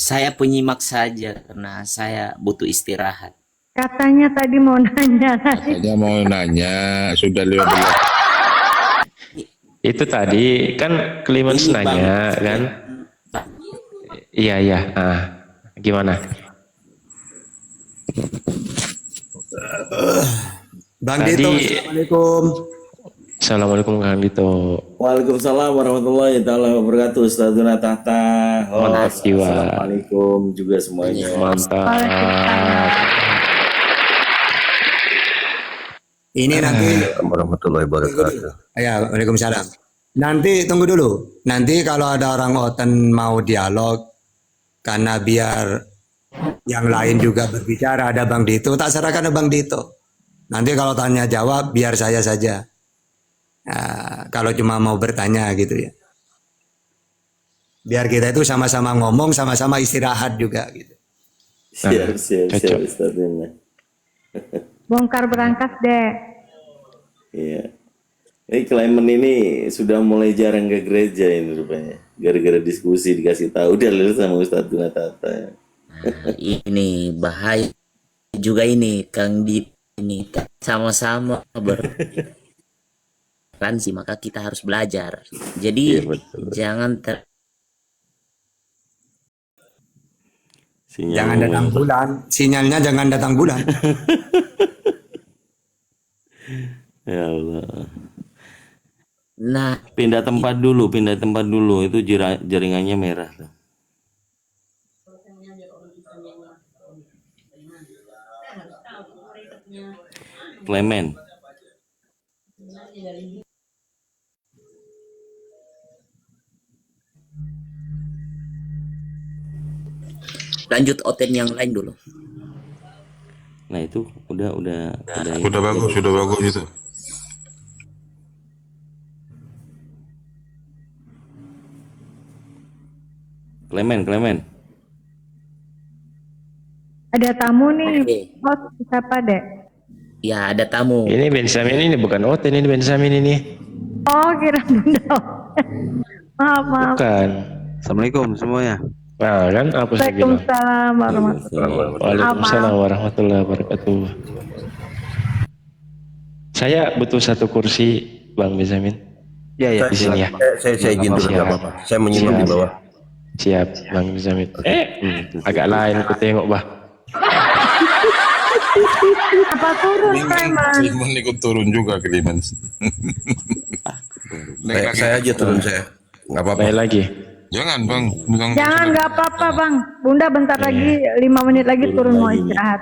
Saya penyimak saja karena saya butuh istirahat. Katanya tadi mau nanya. Katanya mau nanya, sudah 15. Itu tadi kan Clemens Ini nanya Bang, kan. Pak, Iya iya. Gimana? Bang Tadi- Dito, Assalamualaikum. Assalamualaikum Kang Dito. Waalaikumsalam warahmatullahi taala wabarakatuh. Ustazuna Tahta. Makasih, Wak. Assalamualaikum juga semuanya. Mantap. Ini nanti Warahmatullahi wabarakatuh. ya, Waalaikumsalam. Nanti tunggu dulu. Nanti kalau ada orang Oten mau dialog, karena biar yang lain juga berbicara, ada Bang Dito, tak serahkan ke Bang Dito. Nanti kalau tanya jawab, biar saya saja. Nah, kalau cuma mau bertanya gitu ya. Biar kita itu sama-sama ngomong, sama-sama istirahat juga gitu. Siap Cocok. Ustazuna. Bongkar berangkas deh. Iya. Clement ini sudah mulai jarang ke gereja ini rupanya. Gara-gara diskusi dikasih tahu udah lulus sama Ustazuna Tahta. ini bahaya juga ini Kang Dit, ini sama-sama bertoleransi, maka kita harus belajar. Jadi Iya, betul. jangan Sinyal Jangan datang bulan, sinyalnya jangan datang bulan. Ya Allah. Nah, Pindah tempat dulu itu jaringannya merah tuh. Clement. lanjut oten yang lain dulu. Nah itu udah Sudah bagus itu. Clement. Ada tamu nih. Oke. Host siapa dek? Ya, ada tamu. Ini Benjamin ini bukan Oten, ini Benjamin ini. Oh kira bunda. Maaf. Bukan. Assalamualaikum semuanya. Nah kan apa saya bilang? Waalaikumsalam warahmatullahi wabarakatuh. Waalaikumsalam warahmatullahi wabarakatuh. Saya butuh satu kursi, Bang Benjamin. Ya Di sini ya. Saya izin dulu, nggak apa-apa. Saya menyimak di bawah. Siap, Bang Benjamin. Agak lain aku tengok, Bah. Apa turun Clement? Clement ikut turun juga Clemens. Saya aja turun saya. Nggak apa-apa. Naik lagi. Jangan Bang. Bang. Jangan nggak apa-apa bang. Bunda bentar lagi 5 menit lagi turun mau istirahat.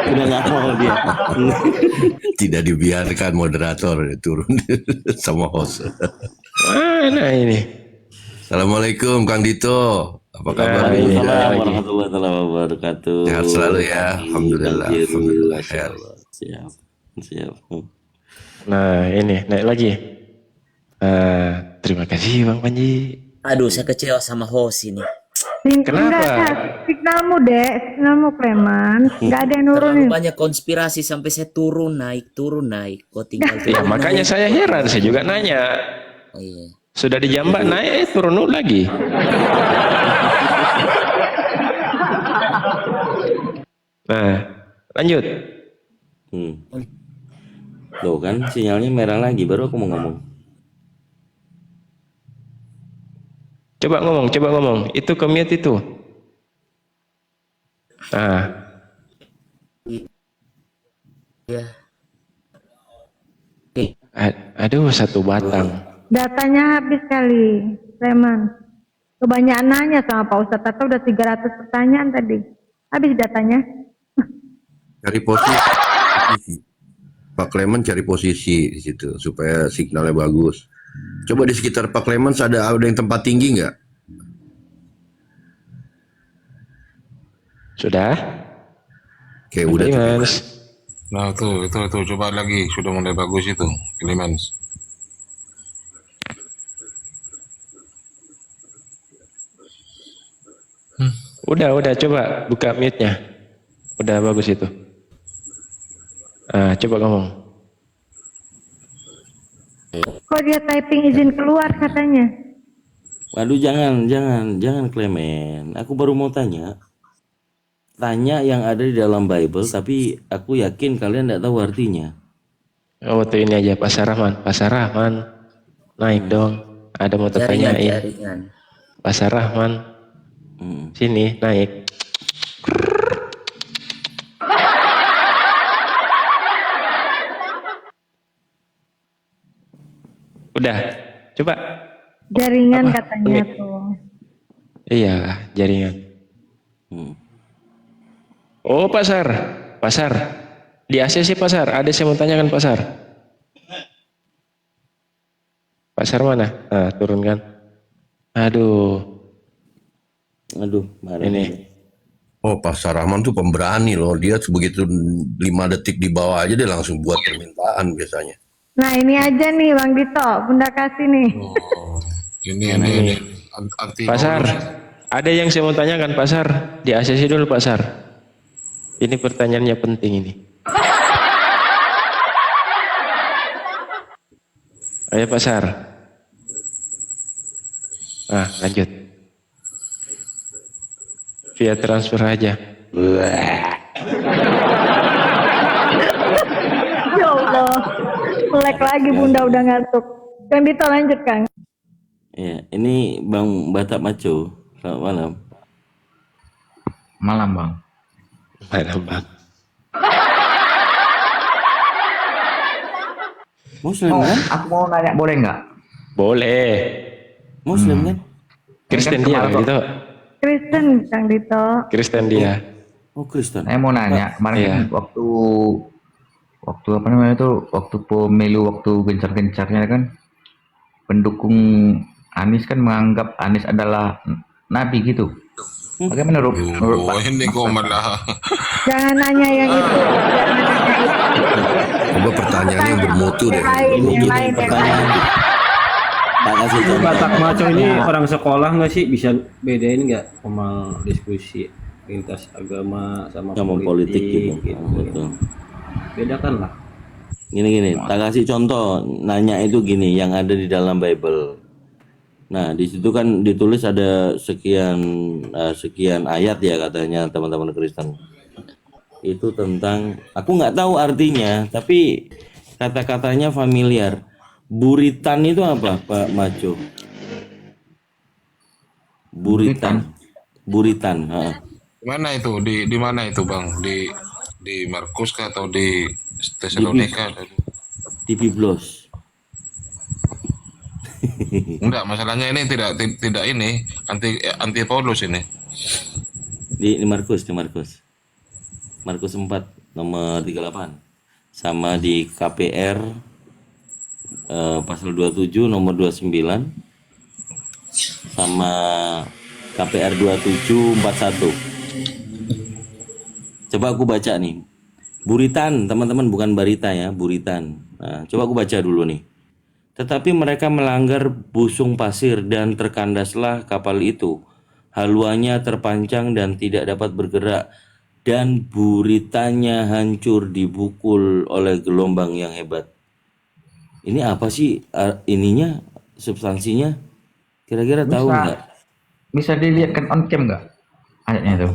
Udah nggak mau dia. Tidak dibiarkan moderator turun sama host. Mana ini? Assalamualaikum Kang Dito. Apa kabar? ini Waalaikumsalam lagi. warahmatullahi wabarakatuh. Sehat selalu ya. Alhamdulillah. Banjir, Alhamdulillah. Masya Allah. Siap. Nah, ini naik lagi. Terima kasih Bang Panji. Aduh, saya kecewa sama host ini. Kenapa? Enggak, signalmu dek, signalmu Clement. Nggak ada yang nurunin. Terlalu banyak konspirasi sampai saya turun naik. Kok tinggal Ya turun makanya naik. saya heran, saya juga nanya. Oh, iya. Sudah dijambak naik, turun dulu lagi. Nah, lanjut. Tuh kan sinyalnya merah lagi baru aku mau ngomong. Coba ngomong. Itu commute itu. Nah, Ya. aduh satu batang. Datanya habis kali, Clement. Kebanyakan nanya sama Pak Ustadz. Tata udah 300 pertanyaan tadi. Habis datanya. Cari posisi. Pak Clement cari posisi di situ supaya signalnya bagus. Coba di sekitar Pak Clement ada yang tempat tinggi nggak? Sudah? Oke, udah. Clemens. Nah tuh coba lagi, sudah mulai bagus itu Clemens. Udah coba buka mute-nya. Udah bagus itu. Coba ngomong. Kok dia typing izin keluar katanya? Waduh, jangan Clement. Aku baru mau tanya. Tanya yang ada di dalam Bible, tapi aku yakin kalian tidak tahu artinya. Oh, tuh ini aja Pasar Rahman. Naik dong. Ada mau Jaringan, tertanyain. jaringan. Pasar Rahman. Sini, naik. Udah. Coba. Jaringan Apa? katanya Umi. tuh. Iya, jaringan. Oh, pasar. Di ACC pasar. Ada saya mau tanyakan pasar. Pasar mana? Nah, turunkan. Aduh, Marah. ini. Oh, Pasar Rahman tuh pemberani loh. Dia begitu 5 detik di bawah aja dia langsung buat permintaan biasanya. Nah ini aja nih Bang Dito, Bunda kasih nih. Ini anti Pasar. Ada yang saya mau tanyakan pasar. Di ACC dulu pasar. Ini pertanyaannya penting ini. Ayo pasar. Ah, lanjut. Via transfer aja. Ya Allah, melek lagi Bunda udah ngantuk. Bang Dito lanjut Kang. Ya, ini Bang Batak Maco. Selamat malam. Malam Bang. Malam Bang. Muslim Oh, kan? aku mau nanya boleh nggak? Boleh. Muslim kan? Kristen Kan dia kemarin gitu. Kristen Kang Dito. Kristen dia. Oh, Kristen. Saya mau nanya kemarin Iya. kan waktu apa namanya tuh waktu pemilu waktu gencar-gencarnya kan pendukung Anies kan menganggap Anies adalah nabi gitu. Bagaimana menurut Pak? ini kok malah Jangan nanya yang itu. Coba pertanyaan yang bermutu deh. Yang lain. Tak kasih contoh. Batak Maco ini orang sekolah nggak sih bisa bedain nggak sama diskusi lintas agama sama politik gitu. Betul. Bedakan lah. Gini, tak kasih contoh. Nanya itu gini, yang ada di dalam Bible. Nah, di situ kan ditulis ada sekian ayat ya katanya teman-teman Kristen. Itu tentang, aku nggak tahu artinya, tapi kata-katanya familiar. Buritan itu apa, Pak Maco? Buritan. mana itu di mana itu Bang? Di Markus kah atau di Tesalonika? Di Biblos. Enggak, masalahnya ini tidak ini anti Paulus ini. Di Markus. Markus 4 nomor 38. Sama di KPR pasal 27 nomor 29 sama KPR 2741. Coba aku baca nih. Buritan, teman-teman, bukan barita ya, buritan. Nah, coba aku baca dulu nih. Tetapi mereka melanggar busung pasir dan terkandaslah kapal itu. Haluannya terpancang dan tidak dapat bergerak, dan buritannya hancur dibukul oleh gelombang yang hebat. Ini apa sih ininya, substansinya? Kira-kira tahu nggak? Bisa dilihatkan on cam nggak ayatnya itu?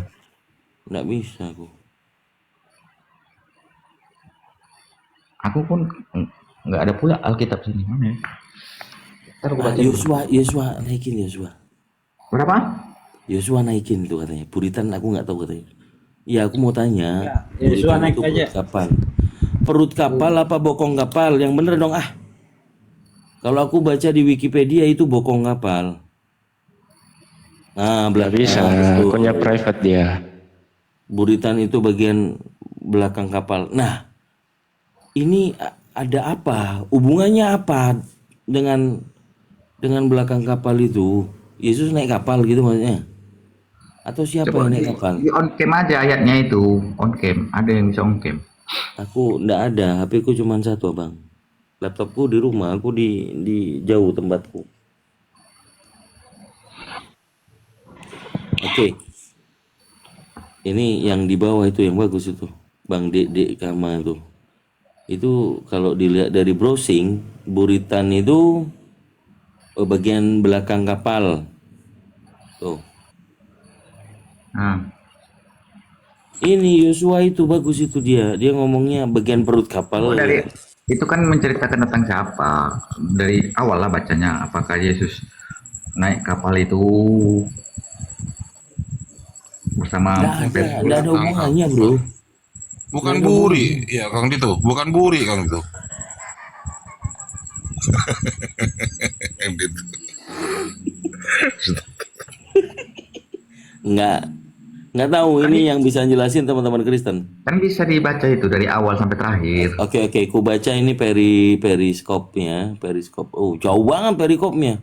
Nggak bisa aku. Aku pun nggak ada pula Alkitab sini mana ya? Ntar aku baca. Yosua naikin Yosua. Berapa? Yosua naikin itu katanya. Buritan aku nggak tahu katanya. Ya aku mau tanya. Ya, Yosua Buritan naik itu aja. perut kapal. Perut kapal apa bokong kapal? Yang bener dong ah. Kalau aku baca di Wikipedia itu bokong kapal. Nah, Nggak bisa, punya private dia. Buritan itu bagian belakang kapal. Nah, ini ada apa? Hubungannya apa dengan belakang kapal itu? Yesus naik kapal gitu maksudnya? Atau siapa yang naik kapal? Di on cam aja ayatnya itu, on cam. Ada yang bisa on cam. Aku ndak ada, HP ku cuma satu abang. Laptopku di rumah, aku di jauh tempatku. Oke. Ini yang di bawah itu yang bagus itu. Bang Dek Kama itu. Itu kalau dilihat dari browsing, buritan itu bagian belakang kapal. Tuh. Nah, Ini Yosua itu bagus itu dia ngomongnya bagian perut kapal. dari itu kan menceritakan tentang siapa? Dari awal lah bacanya. Apakah Yesus naik kapal itu bersama Petrus? Nggak ada hubungannya, bro. Bukan buri, ya Kang Dito, bukan buri Kang Dito. Nggak tahu ini yang bisa jelasin teman-teman Kristen. Kan bisa dibaca itu dari awal sampai terakhir. Oke, ku baca ini periskopnya, periskop. Oh, jauh banget periskopnya.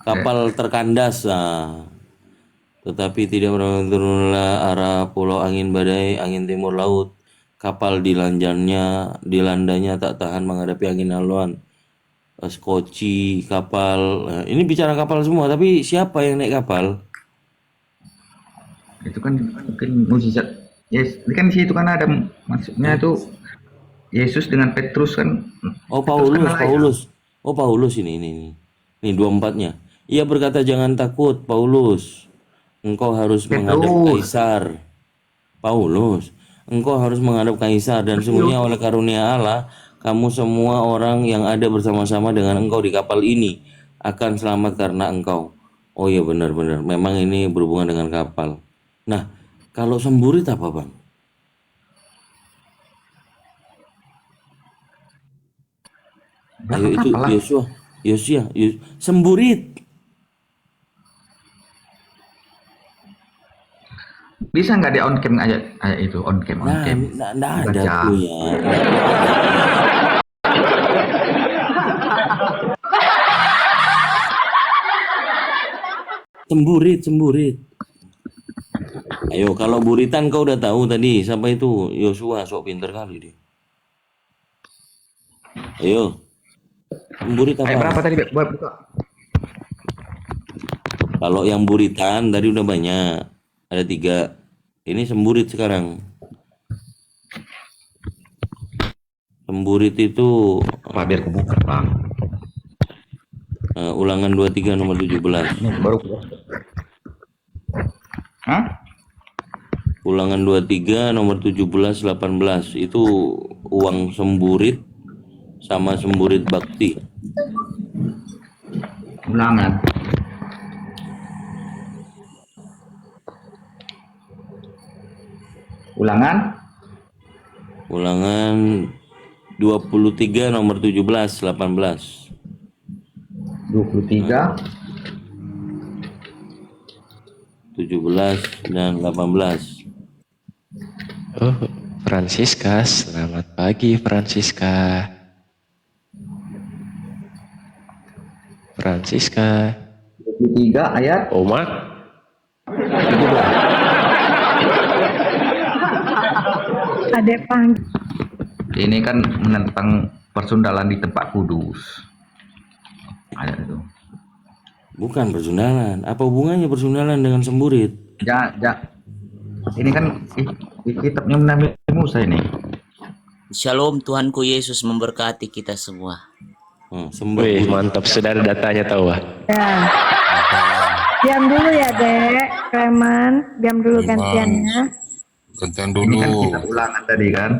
Kapal terkandas. Nah. Tetapi tidak turunlah arah pulau angin badai, angin timur laut. Kapal dilandanya tak tahan menghadapi angin haluan. Skoci kapal. Nah, ini bicara kapal semua, tapi siapa yang naik kapal? Itu kan mungkin mujizat. Yes, kan di situ kan ada maksudnya itu Yesus dengan Petrus kan. Oh, Paulus. Oh, Paulus ini. Ini 24-nya. Ia berkata, "Jangan takut, Paulus. Engkau harus menghadap Kaisar." Paulus, engkau harus menghadap Kaisar, dan sungguhnya oleh karunia Allah, kamu semua orang yang ada bersama-sama dengan engkau di kapal ini akan selamat karena engkau. Oh iya, benar-benar. Memang ini berhubungan dengan kapal. Nah, kalau semburit apa, Bang? Ayo itu Yosua, semburit. Bisa nggak di on cam ayat itu on cam? Nggak ada tuh ya. Semburit. Ayo, kalau buritan kau udah tahu tadi siapa itu? Yosua, sok pinter kali dia. Ayo. Semburit apa? Berapa tadi buat? Kalau yang buritan tadi udah banyak. Ada 3. Ini semburit sekarang. Semburit itu biar kebuka, Bang. Ulangan 23 nomor 17. Ini baru. Hah? Ulangan 23 nomor 17 18 itu uang semburit sama semburit bakti. Ulangan. Ulangan 23 nomor 17 18. 23 17 dan 18. Oh, Francisca, selamat pagi Francisca. Francisca. 23 ayat. Oma. Adek Pang. Ini kan menentang persundalan di tempat kudus. Ayat itu. Bukan persundalan. Apa hubungannya persundalan dengan semburit? Ya. Ini kan kitabnya Nabi Musa ini. Shalom, Tuhanku Yesus memberkati kita semua. Wih, mantap, saudara datanya tahu. Ya. Diam dulu ya, Dek. Clement, diam dulu gantiannya. Gantian dulu. Ini kan kitab ulangan tadi kan.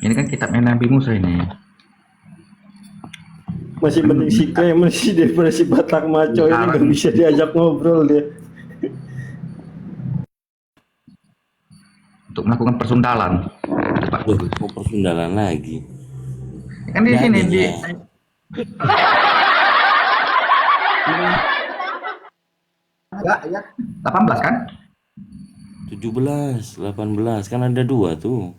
Ini kan kitabnya Nabi Musa ini. Masih mending si Clement si depresi Batak Maco ini nggak bisa diajak ngobrol dia. Untuk melakukan persundalan. Persundalan lagi. Kan di sini di 18 kan? 17, 18 kan ada 2 tuh.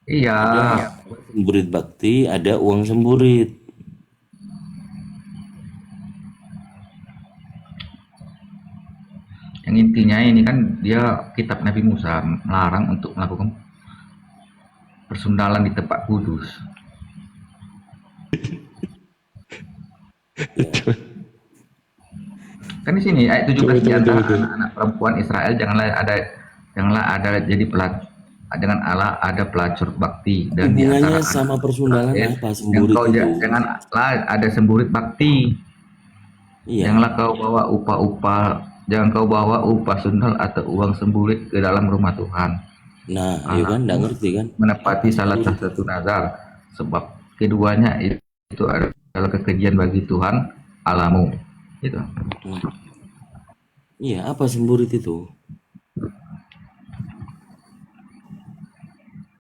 Iya. Ada semburit bakti, ada uang semburit. Yang intinya ini kan dia kitab Nabi Musa melarang untuk melakukan persundalan di tempat kudus. Kan di sini ayat 17 di antara anak-anak perempuan Israel janganlah ada jadi dengan Allah ada pelacur bakti, dan di Hubungannya antara sama persundalan apa semburit engkau itu? jangan ada semburit bakti. Iya. Janganlah kau bawa jangan kau bawa upah sundal atau uang semburit ke dalam rumah Tuhan. Nah, iya kan, nggak ngerti kan? Menepati salah satu nazar, sebab keduanya itu adalah kekejian bagi Tuhan Allahmu. Gitu. Iya, apa semburit itu?